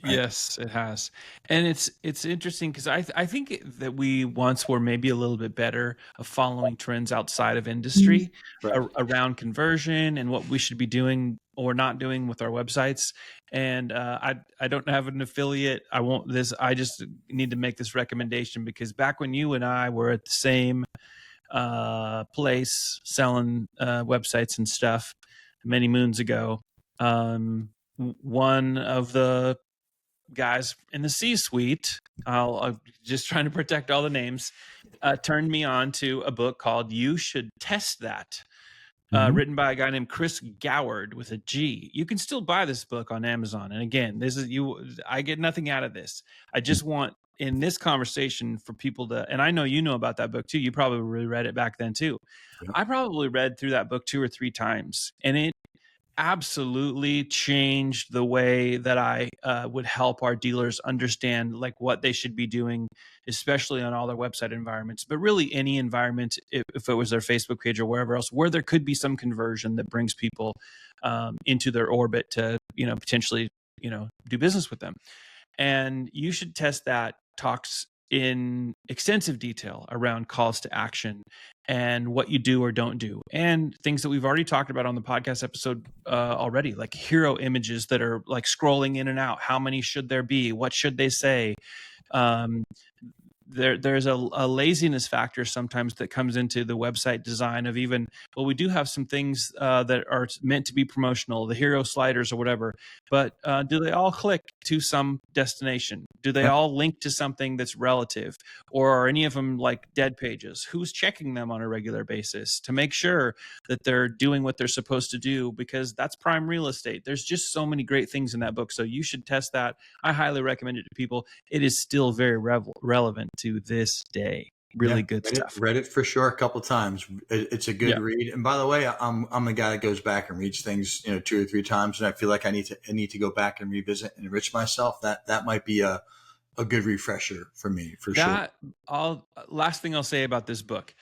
Right? Yes, it has. And it's interesting because I think that we once were maybe a little bit better of following trends outside of industry around conversion and what we should be doing or not doing with our websites. And I don't have an affiliate. I just need to make this recommendation because back when you and I were at the same place selling websites and stuff many moons ago, one of the guys in the C-suite, I'm just trying to protect all the names, turned me on to a book called You Should Test That, written by a guy named Chris Goward with a G. You can still buy this book on Amazon. And again, I get nothing out of this. I just want in this conversation for people to, and I know you know about that book too. You probably read it back then too. I probably read through that book 2 or 3 times, and it absolutely changed the way that I would help our dealers understand like what they should be doing, especially on all their website environments, but really any environment, if it was their Facebook page or wherever else, where there could be some conversion that brings people into their orbit to, potentially, do business with them. And You Should Test That talks in extensive detail around calls to action and what you do or don't do, and things that we've already talked about on the podcast episode already, like hero images that are like scrolling in and out. How many should there be? What should they say? There's a laziness factor sometimes that comes into the website design of we do have some things that are meant to be promotional, the hero sliders or whatever, but do they all click to some destination? Do they all link to something that's relative, or are any of them like dead pages? Who's checking them on a regular basis to make sure that they're doing what they're supposed to do? Because that's prime real estate. There's just so many great things in that book. So You Should Test That. I highly recommend it to people. It is still very relevant to this day. Really good stuff. Read it for sure a couple of times. It's a good read. And by the way, I'm a guy that goes back and reads things 2 or 3 times, and I feel like I need to go back and revisit and enrich myself. That might be a good refresher for me, for sure. Last thing I'll say about this book.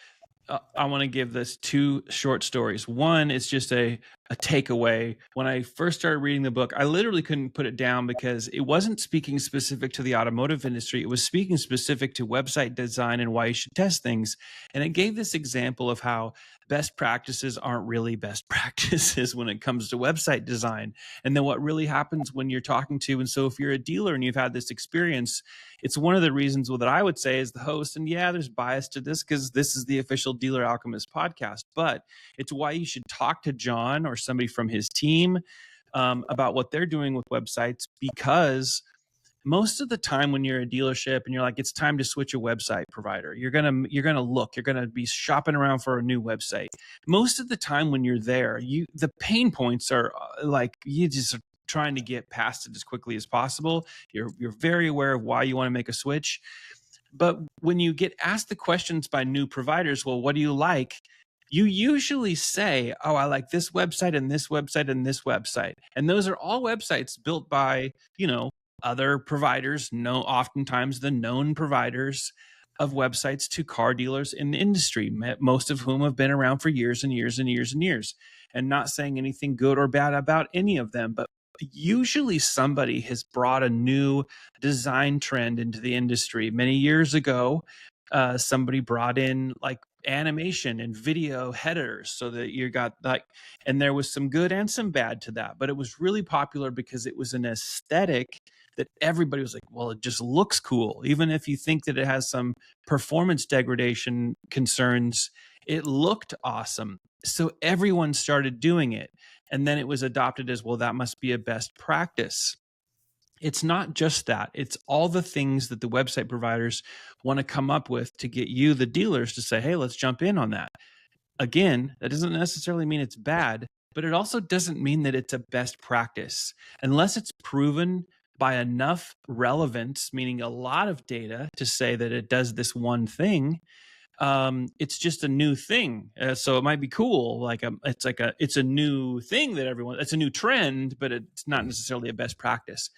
I want to give this 2 short stories. One is just a takeaway. When I first started reading the book, I literally couldn't put it down because it wasn't speaking specific to the automotive industry. It was speaking specific to website design and why you should test things. And it gave this example of how best practices aren't really best practices when it comes to website design. And then what really happens when you're talking to, and so if you're a dealer and you've had this experience, it's one of the reasons that I would say as the host, and yeah, there's bias to this because this is the official Dealer Alchemist podcast, but it's why you should talk to John or somebody from his team about what they're doing with websites, because most of the time when you're a dealership and you're like, it's time to switch a website provider, you're gonna be shopping around for a new website. Most of the time when you're there, the pain points are like you just are trying to get past it as quickly as possible. You're very aware of why you want to make a switch. But when you get asked the questions by new providers, well, what do you like? You usually say, oh, I like this website and this website and this website. And those are all websites built by, other providers, oftentimes the known providers of websites to car dealers in the industry, most of whom have been around for years and years and years and years. And not saying anything good or bad about any of them, but usually somebody has brought a new design trend into the industry. Many years ago, somebody brought in like animation and video headers so that you got and there was some good and some bad to that, but it was really popular because it was an aesthetic that everybody was like, well, it just looks cool. Even if you think that it has some performance degradation concerns, it looked awesome. So everyone started doing it. And then it was adopted as, well, that must be a best practice. It's not just that. It's all the things that the website providers want to come up with to get you, the dealers, to say, hey, let's jump in on that. Again, that doesn't necessarily mean it's bad, but it also doesn't mean that it's a best practice. Unless it's proven by enough relevance, meaning a lot of data to say that it does this one thing, it's just a new thing. So it might be cool. It's a new thing that it's a new trend, but it's not necessarily a best practice.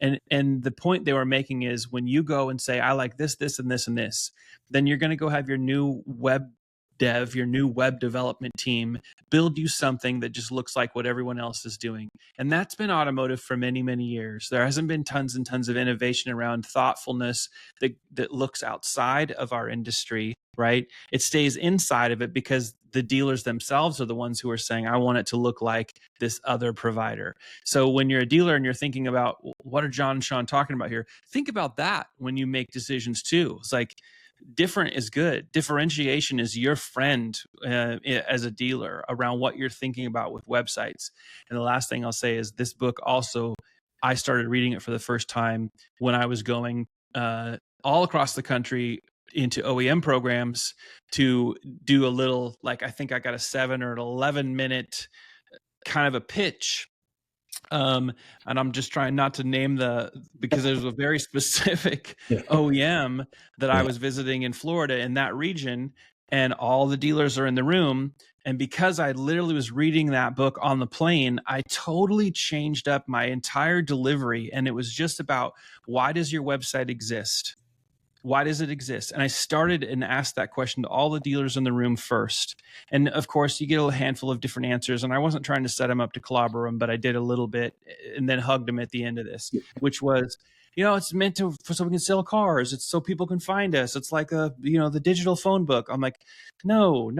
And the point they were making is when you go and say, I like this, this, and this, and this, then you're going to go have your new web dev, your new web development team build you something that just looks like what everyone else is doing. And that's been automotive for many, many years. There hasn't been tons and tons of innovation around thoughtfulness that looks outside of our industry, right? It stays inside of it because the dealers themselves are the ones who are saying, I want it to look like this other provider. So when you're a dealer and you're thinking about what are John and Sean talking about here, think about that when you make decisions too. It's like, different is good. Differentiation is your friend as a dealer around what you're thinking about with websites. And the last thing I'll say is this book also, I started reading it for the first time when I was going all across the country into OEM programs to do a little, I think I got a 7 or an 11 minute kind of a pitch. And I'm just trying not to name because there's a very specific OEM that I was visiting in Florida in that region, and all the dealers are in the room. And because I literally was reading that book on the plane, I totally changed up my entire delivery. And it was just about, why does your website exist? Why does it exist? And I started and asked that question to all the dealers in the room first. And of course, you get a handful of different answers. And I wasn't trying to set them up to clobber them, but I did a little bit and then hugged them at the end of this, which was, it's meant so we can sell cars. It's so people can find us. It's like the digital phone book. I'm like, no.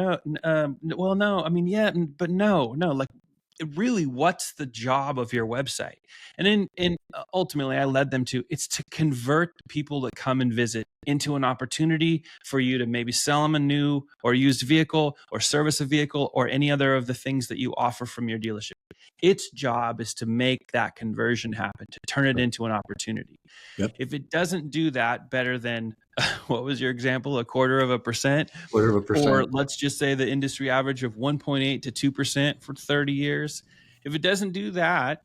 I mean, yeah, but no. Like, really, what's the job of your website? And ultimately I led them to, it's to convert people that come and visit into an opportunity for you to maybe sell them a new or used vehicle or service a vehicle or any other of the things that you offer from your dealership. Its job is to make that conversion happen, to turn it into an opportunity. Yep. If it doesn't do that better than, what was your example? 0.25%? 0.25%. Or let's just say the industry average of 1.8 to 2% for 30 years. If it doesn't do that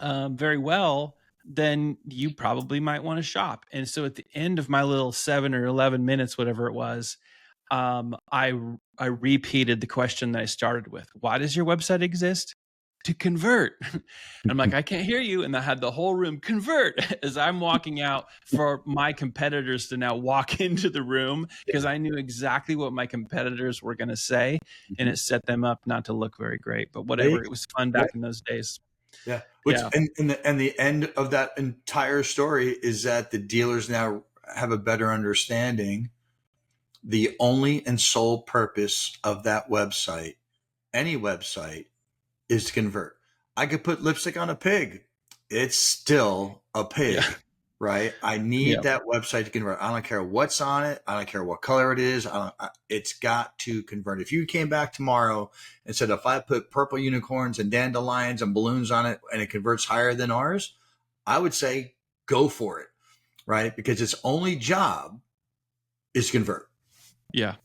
very well, then you probably might want to shop. And so at the end of my little 7 or 11 minutes, whatever it was, I repeated the question that I started with. Why does your website exist? To convert. I'm like, I can't hear you. And I had the whole room convert as I'm walking out for my competitors to now walk into the room, because I knew exactly what my competitors were going to say, and it set them up not to look very great. But whatever, it was fun back in those days. Yeah. And the end of that entire story is that the dealers now have a better understanding. The only and sole purpose of that website, any website, is to convert. I could put lipstick on a pig. It's still a pig, right? I need that website to convert. I don't care what's on it. I don't care what color it is. It's got to convert. If you came back tomorrow and said, if I put purple unicorns and dandelions and balloons on it and it converts higher than ours, I would say go for it, right? Because its only job is to convert. Yeah,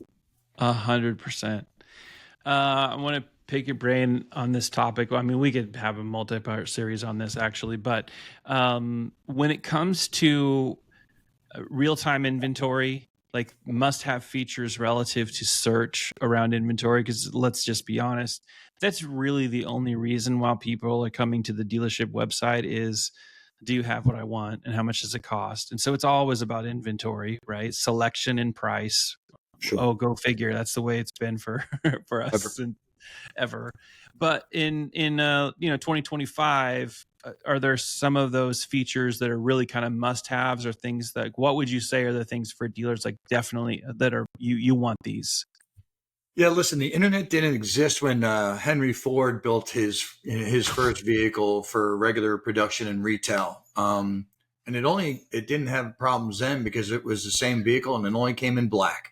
100%. I want to pick your brain on this topic. I mean, we could have a multi-part series on this actually, but when it comes to real-time inventory, like must-have features relative to search around inventory, because let's just be honest, that's really the only reason why people are coming to the dealership website is, do you have what I want and how much does it cost? And so it's always about inventory, right? Selection and price. Sure. Oh, go figure. That's the way it's been for us ever. But in 2025, are there some of those features that are really kind of must-haves, or things that, what would you say are the things for dealers like definitely that are you want these? Yeah, listen, the internet didn't exist when Henry Ford built his first vehicle for regular production and retail. And it didn't have problems then because it was the same vehicle and it only came in black.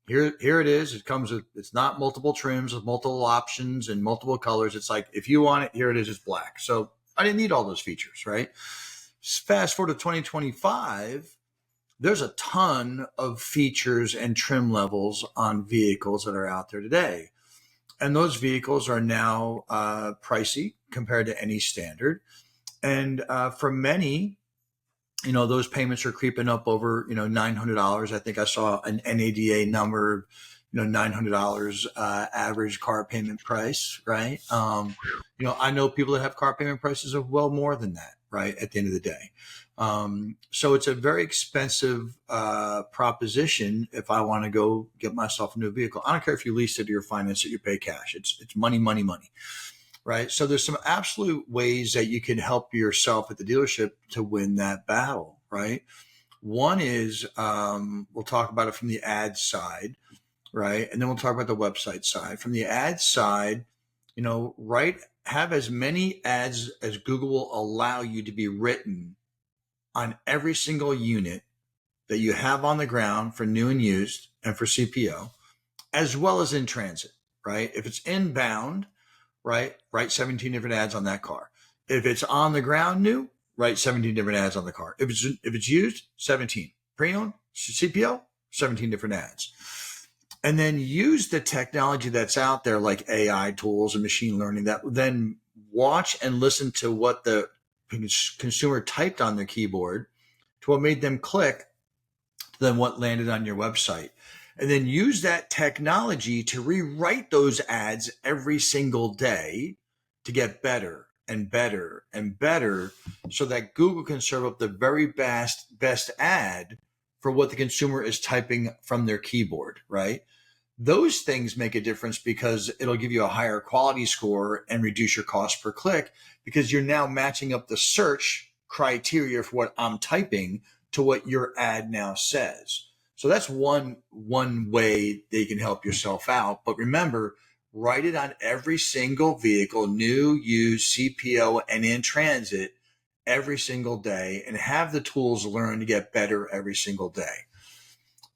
Here it is. It's not multiple trims with multiple options and multiple colors. It's like, if you want it, here it is, it's black. So I didn't need all those features, right? Fast forward to 2025, there's a ton of features and trim levels on vehicles that are out there today. And those vehicles are now pricey compared to any standard. And for many, those payments are creeping up over, $900. I think I saw an NADA number, $900 average car payment price, right? I know people that have car payment prices of well more than that, right? At the end of the day. So it's a very expensive proposition if I want to go get myself a new vehicle. I don't care if you lease it or you finance it, you pay cash. It's money, money, money. Right. So there's some absolute ways that you can help yourself at the dealership to win that battle. Right. One is we'll talk about it from the ad side. Right. And then we'll talk about the website side. From the ad side, have as many ads as Google will allow you to be written on every single unit that you have on the ground for new and used and for CPO, as well as in transit. Right. If it's inbound, right, write 17 different ads on that car. If it's on the ground new, write 17 different ads on the car. If it's used, 17. Pre-owned, CPO, 17 different ads. And then use the technology that's out there, like AI tools and machine learning, that then watch and listen to what the consumer typed on their keyboard to what made them click, to then what landed on your website. And then use that technology to rewrite those ads every single day to get better and better and better, so that Google can serve up the very best ad for what the consumer is typing from their keyboard, right? Those things make a difference because it'll give you a higher quality score and reduce your cost per click, because you're now matching up the search criteria for what I'm typing to what your ad now says. So that's one way that you can help yourself out. But remember, write it on every single vehicle, new, used, CPO, and in transit every single day, and have the tools learn to get better every single day.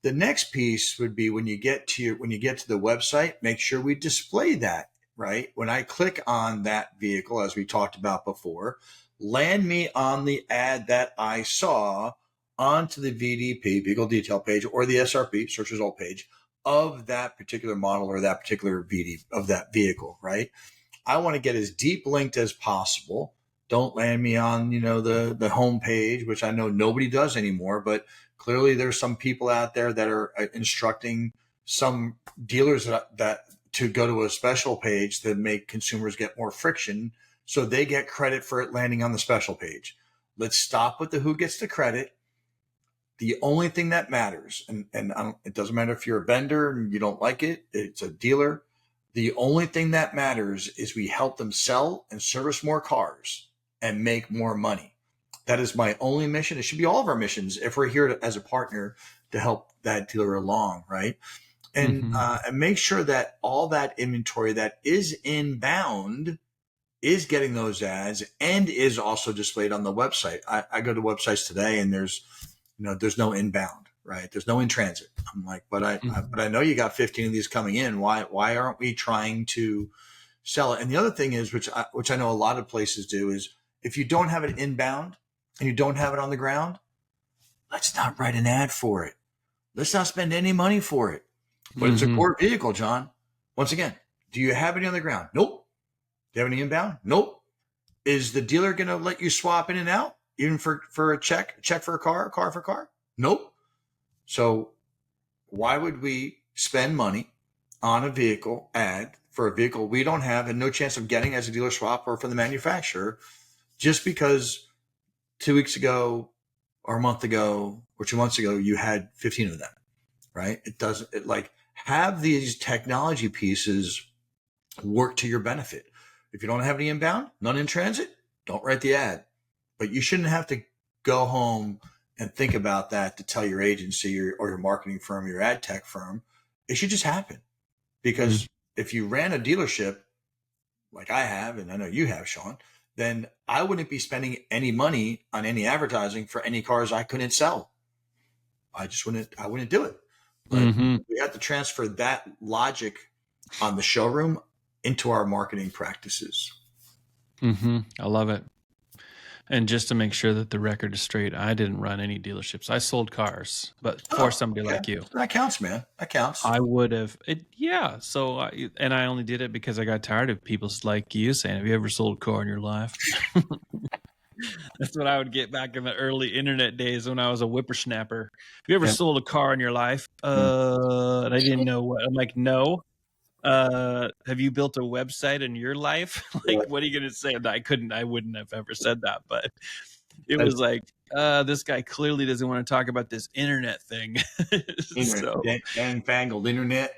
The next piece would be when you get to the website, make sure we display that, right? When I click on that vehicle, as we talked about before, land me on the ad that I saw onto the VDP, vehicle detail page, or the SRP, search result page, of that particular model or that particular VD of that vehicle, right? I want to get as deep linked as possible Don't land me on, the home page, which I know nobody does anymore, but clearly there's some people out there that are instructing some dealers that to go to a special page to make consumers get more friction so they get credit for it landing on the special page. Let's stop with the who gets the credit. The only thing that matters, and it doesn't matter if you're a vendor and you don't like it, it's a dealer. The only thing that matters is we help them sell and service more cars and make more money. That is my only mission. It should be all of our missions if we're here as a partner to help that dealer along, right? And and make sure that all that inventory that is inbound is getting those ads and is also displayed on the website. I go to websites today and there's no inbound, right? There's no in transit. I'm like, but I know you got 15 of these coming in. Why aren't we trying to sell it? And the other thing is, which I know a lot of places do, is if you don't have it inbound and you don't have it on the ground, let's not write an ad for it. Let's not spend any money for it. But it's a core vehicle, John. Once again, do you have any on the ground? Nope. Do you have any inbound? Nope. Is the dealer going to let you swap in and out, even for a check for a car for a car? Nope. So why would we spend money on a vehicle ad for a vehicle we don't have and no chance of getting as a dealer swap or from the manufacturer just because 2 weeks ago or a month ago or 2 months ago you had 15 of them, right? Have these technology pieces work to your benefit. If you don't have any inbound, none in transit, don't write the ad. But you shouldn't have to go home and think about that to tell your agency or your marketing firm, your ad tech firm. It should just happen. Because if you ran a dealership like I have, and I know you have, Sean, then I wouldn't be spending any money on any advertising for any cars I couldn't sell. I wouldn't do it. But we have to transfer that logic on the showroom into our marketing practices. I love it. And just to make sure that the record is straight, I didn't run any dealerships. I sold cars, but for somebody like you. That counts, man. That counts. I would have. Yeah. So, and I only did it because I got tired of people like you saying, have you ever sold a car in your life? That's what I would get back in the early internet days when I was a whippersnapper. Have you ever sold a car in your life? And I didn't know what. I'm like, no. Have you built a website in your life? What are you going to say? I wouldn't have ever said that, but it was like, this guy clearly doesn't want to talk about this internet thing. So, fangled internet.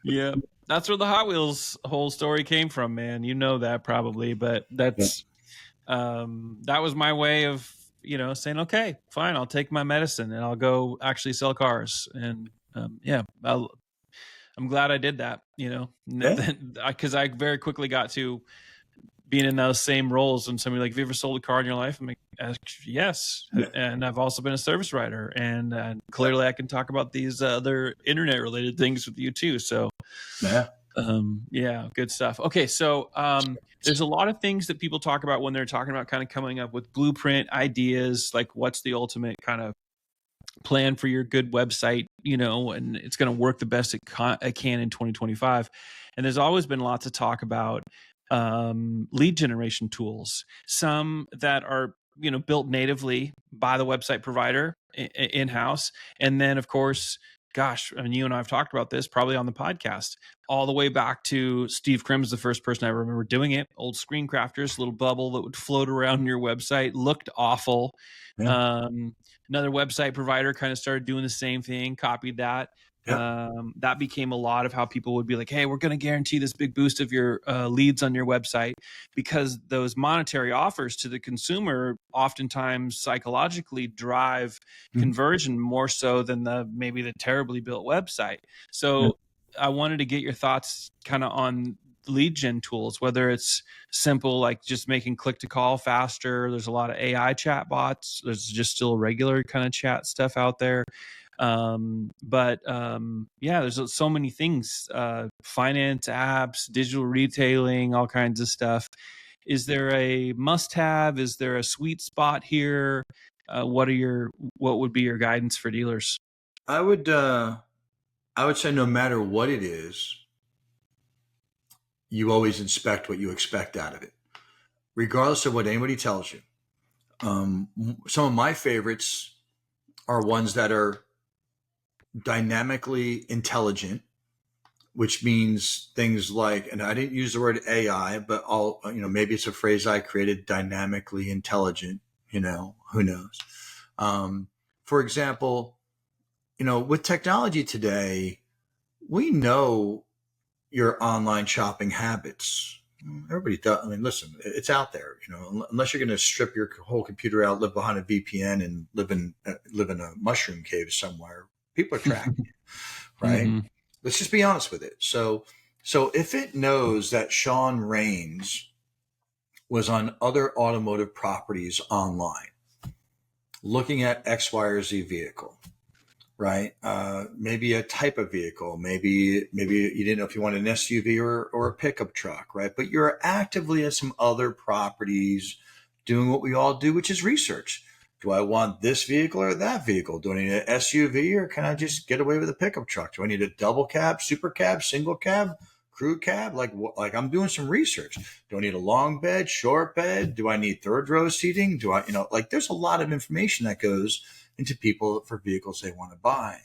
Yeah. That's where the Hot Wheels whole story came from, man. You know that probably, but that's, that was my way of, saying, okay, fine, I'll take my medicine and I'll go actually sell cars. And, I'm glad I did that, because I very quickly got to being in those same roles. And somebody like, have you ever sold a car in your life? I'm like, yes. And I've also been a service writer. And clearly I can talk about these other internet related things with you too. So good stuff. Okay. So there's a lot of things that people talk about when they're talking about kind of coming up with blueprint ideas, like what's the ultimate kind of plan for your good website, and it's going to work the best it can in 2025. And there's always been lots of talk about lead generation tools, some that are, built natively by the website provider in-house. And then of course, gosh, I mean, you and I have talked about this probably on the podcast, all the way back to Steve Krim's the first person I remember doing it. Old Screen Crafters, little bubble that would float around your website, looked awful. Another website provider kind of started doing the same thing, copied that. That became a lot of how people would be like, hey, we're going to guarantee this big boost of your leads on your website, because those monetary offers to the consumer oftentimes psychologically drive conversion more so than maybe the terribly built website. So I wanted to get your thoughts kind of on lead gen tools, whether it's simple, like just making click to call faster. There's a lot of AI chat bots. There's just still regular kind of chat stuff out there. There's so many things, finance apps, digital retailing, all kinds of stuff. Is there a must have? Is there a sweet spot here? What would be your guidance for dealers? I would say no matter what it is, you always inspect what you expect out of it. regardless of what anybody tells you. Some of my favorites are ones that are dynamically intelligent, which means things like, and I didn't use the word AI, but maybe it's a phrase I created, dynamically intelligent, who knows? For example, with technology today, we know your online shopping habits. Everybody does. I mean, listen, it's out there, unless you're going to strip your whole computer out, live behind a VPN and live in a mushroom cave somewhere. People are tracking you, right? Mm-hmm. Let's just be honest with it. So if it knows that Sean Rains was on other automotive properties online, looking at X, Y, or Z vehicle, right? Maybe a type of vehicle, maybe you didn't know if you wanted an SUV or a pickup truck, right? But you're actively at some other properties doing what we all do, which is research. Do I want this vehicle or that vehicle? Do I need an SUV or can I just get away with a pickup truck? Do I need a double cab, super cab, single cab, crew cab? Like I'm doing some research. Do I need a long bed, short bed? Do I need third row seating? Do I, there's a lot of information that goes into people for vehicles they want to buy.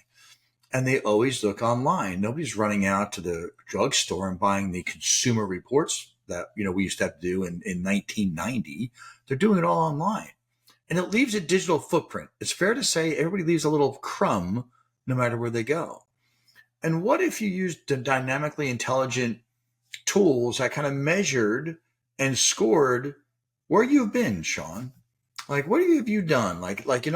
And they always look online. Nobody's running out to the drugstore and buying the consumer reports that, we used to have to do in 1990. They're doing it all online. And it leaves a digital footprint. It's fair to say everybody leaves a little crumb no matter where they go. And what if you used the dynamically intelligent tools that kind of measured and scored where you've been, Sean? Like, what have you done?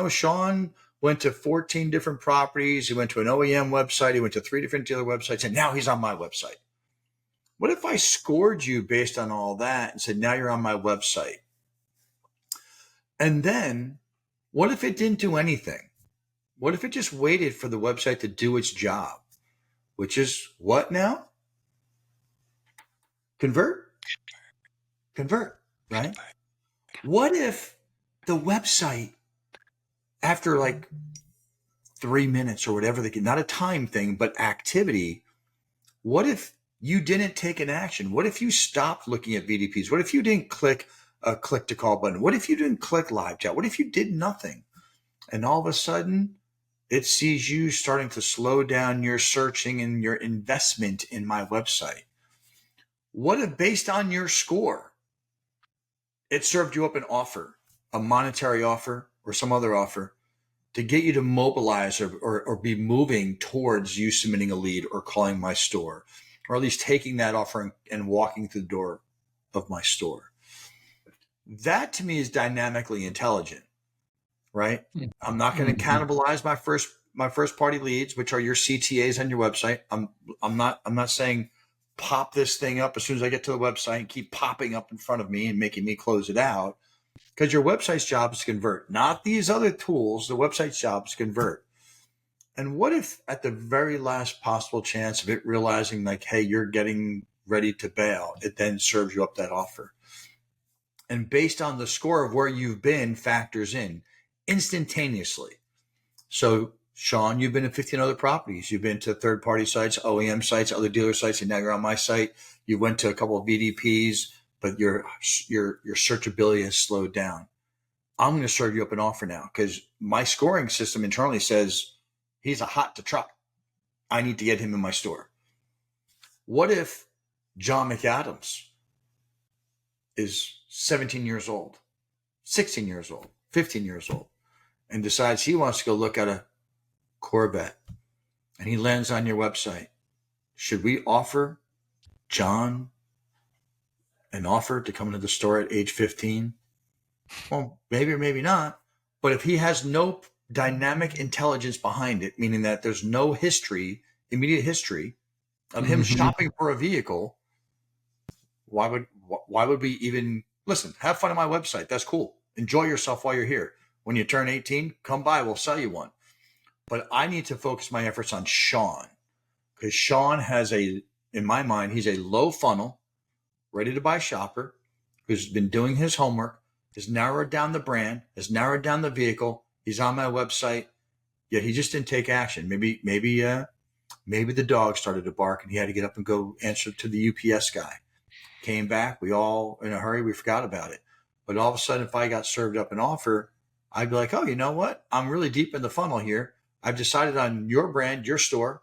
Sean went to 14 different properties. He went to an OEM website. He went to 3 different dealer websites, and now he's on my website. What if I scored you based on all that and said, now you're on my website? And then what if it didn't do anything? What if it just waited for the website to do its job, which is what now? Convert, right? What if the website, after 3 minutes or whatever, not a time thing, but activity, what if you didn't take an action? What if you stopped looking at VDPs? What if you didn't click a click to call button? What if you didn't click live chat? What if you did nothing? And all of a sudden it sees you starting to slow down your searching and your investment in my website. What if based on your score, it served you up an offer, a monetary offer or some other offer to get you to mobilize or be moving towards you submitting a lead or calling my store, or at least taking that offer and walking through the door of my store? That to me is dynamically intelligent, right? Yeah. I'm not going to cannibalize my first party leads, which are your CTAs on your website. I'm not saying pop this thing up as soon as I get to the website and keep popping up in front of me and making me close it out, because your website's job is to convert, not these other tools. The website's job is to convert. And what if at the very last possible chance of it realizing hey, you're getting ready to bail, it then serves you up that offer? And based on the score of where you've been, factors in instantaneously. So, Sean, you've been to 15 other properties. You've been to third-party sites, OEM sites, other dealer sites, and now you're on my site. You went to a couple of VDPs, but your searchability has slowed down. I'm going to serve you up an offer now because my scoring system internally says he's a hot to trot. I need to get him in my store. What if John McAdams is 17 years old, 16 years old, 15 years old, and decides he wants to go look at a Corvette, and he lands on your website? Should we offer John an offer to come into the store at age 15? Well, maybe or maybe not. But if he has no dynamic intelligence behind it, meaning that there's no immediate history of him shopping for a vehicle, why would we even listen? Have fun on my website. That's cool. Enjoy yourself while you're here. When you turn 18, come by. We'll sell you one. But I need to focus my efforts on Sean, because Sean has in my mind, he's a low funnel, ready to buy shopper who's been doing his homework, has narrowed down the brand, has narrowed down the vehicle. He's on my website, yet he just didn't take action. Maybe the dog started to bark and he had to get up and go answer to the UPS guy. Came back, we all in a hurry, we forgot about it. But all of a sudden, if I got served up an offer, I'd be like, oh, you know what? I'm really deep in the funnel here. I've decided on your brand, your store.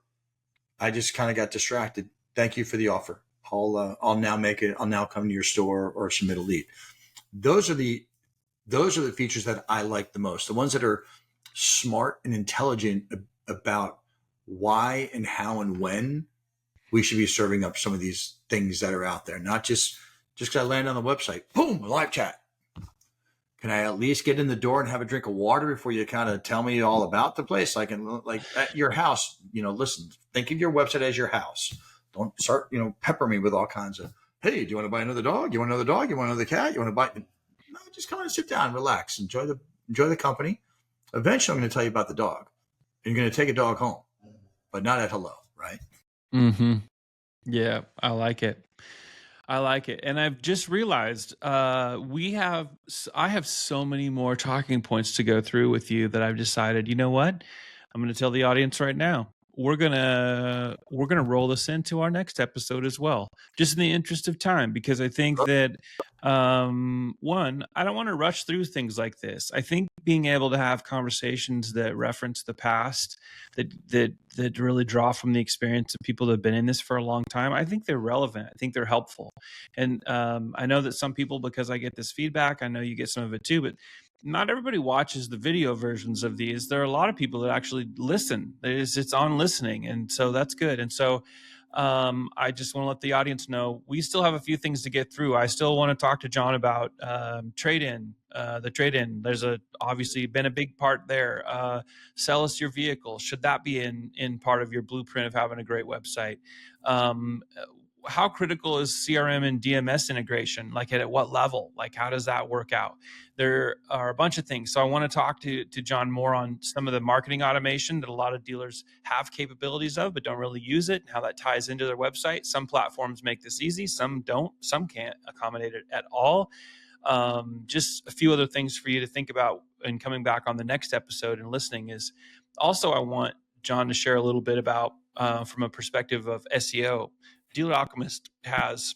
I just kind of got distracted. Thank you for the offer. I'll now make it. I'll now come to your store or submit a lead. Those are the features that I like the most. The ones that are smart and intelligent about why and how and when we should be serving up some of these things that are out there. Not just because I land on the website, boom, live chat. Can I at least get in the door and have a drink of water before you kind of tell me all about the place? I can, like at your house, listen, think of your website as your house. Don't start, pepper me with all kinds of, hey, do you want to buy another dog? You want another dog? You want another cat? You want to buy? No, just come on and sit down, relax, enjoy the company. Eventually, I'm going to tell you about the dog. And you're going to take a dog home, but not at hello, right? Mm-hmm. Yeah, I like it. And I've just realized I have so many more talking points to go through with you that I've decided, you know what? I'm going to tell the audience right now. We're going to roll this into our next episode as well, just in the interest of time, because I think that one, I don't want to rush through things like this. I think being able to have conversations that reference the past, that really draw from the experience of people that have been in this for a long time, I think they're relevant. I think they're helpful. And I know that some people, because I get this feedback, I know you get some of it too, but not everybody watches the video versions of these. There are a lot of people that actually listen. It's on listening. And so that's good. And so I just want to let the audience know we still have a few things to get through. I still want to talk to John about trade-in, the trade-in. There's obviously been a big part there. Sell us your vehicle. Should that be in part of your blueprint of having a great website? How critical is CRM and DMS integration? Like at what level? Like how does that work out? There are a bunch of things. So I want to talk to John more on some of the marketing automation that a lot of dealers have capabilities of, but don't really use it, and how that ties into their website. Some platforms make this easy, some don't, some can't accommodate it at all. Just a few other things for you to think about and coming back on the next episode and listening is also, I want John to share a little bit about from a perspective of SEO. Dealer Alchemist has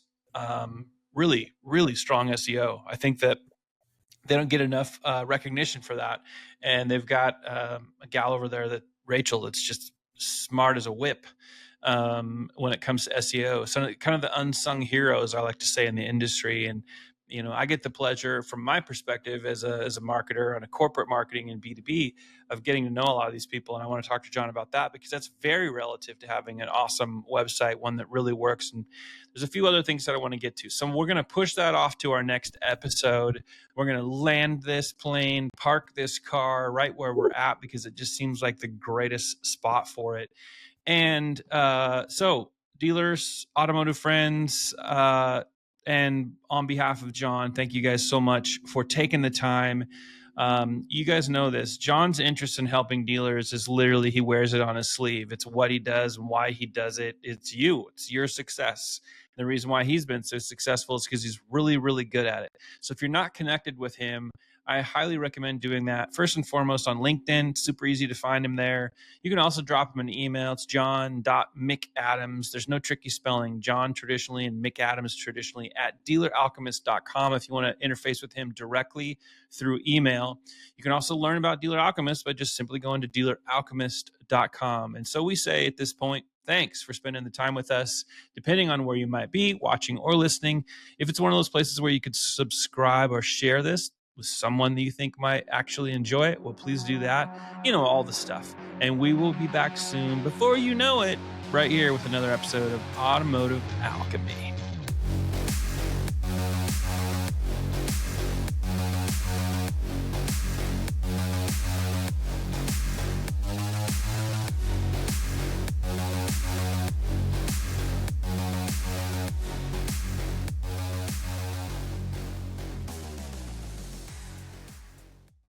really, really strong SEO. I think that they don't get enough recognition for that. And they've got a gal over there, Rachel, that's just smart as a whip when it comes to SEO. So kind of the unsung heroes, I like to say, in the industry. And I get the pleasure from my perspective as a marketer on a corporate marketing and B2B of getting to know a lot of these people. And I want to talk to John about that because that's very relative to having an awesome website, one that really works. And there's a few other things that I want to get to. So we're going to push that off to our next episode. We're going to land this plane, park this car right where we're at because it just seems like the greatest spot for it. And so dealers, automotive friends, and on behalf of John, thank you guys so much for taking the time. You guys know this. John's interest in helping dealers is literally, he wears it on his sleeve. It's what he does and why he does it. It's your success. The reason why he's been so successful is because he's really, really good at it. So if you're not connected with him, I highly recommend doing that. First and foremost on LinkedIn, super easy to find him there. You can also drop him an email. It's john.mcadams. There's no tricky spelling. John traditionally and McAdams traditionally at dealeralchemist.com if you want to interface with him directly through email. You can also learn about Dealer Alchemist by just simply going to dealeralchemist.com. And so we say at this point, thanks for spending the time with us, depending on where you might be watching or listening. If it's one of those places where you could subscribe or share this with someone that you think might actually enjoy it, well, please do that. All the stuff. And we will be back soon, before you know it, right here with another episode of Automotive Alchemy.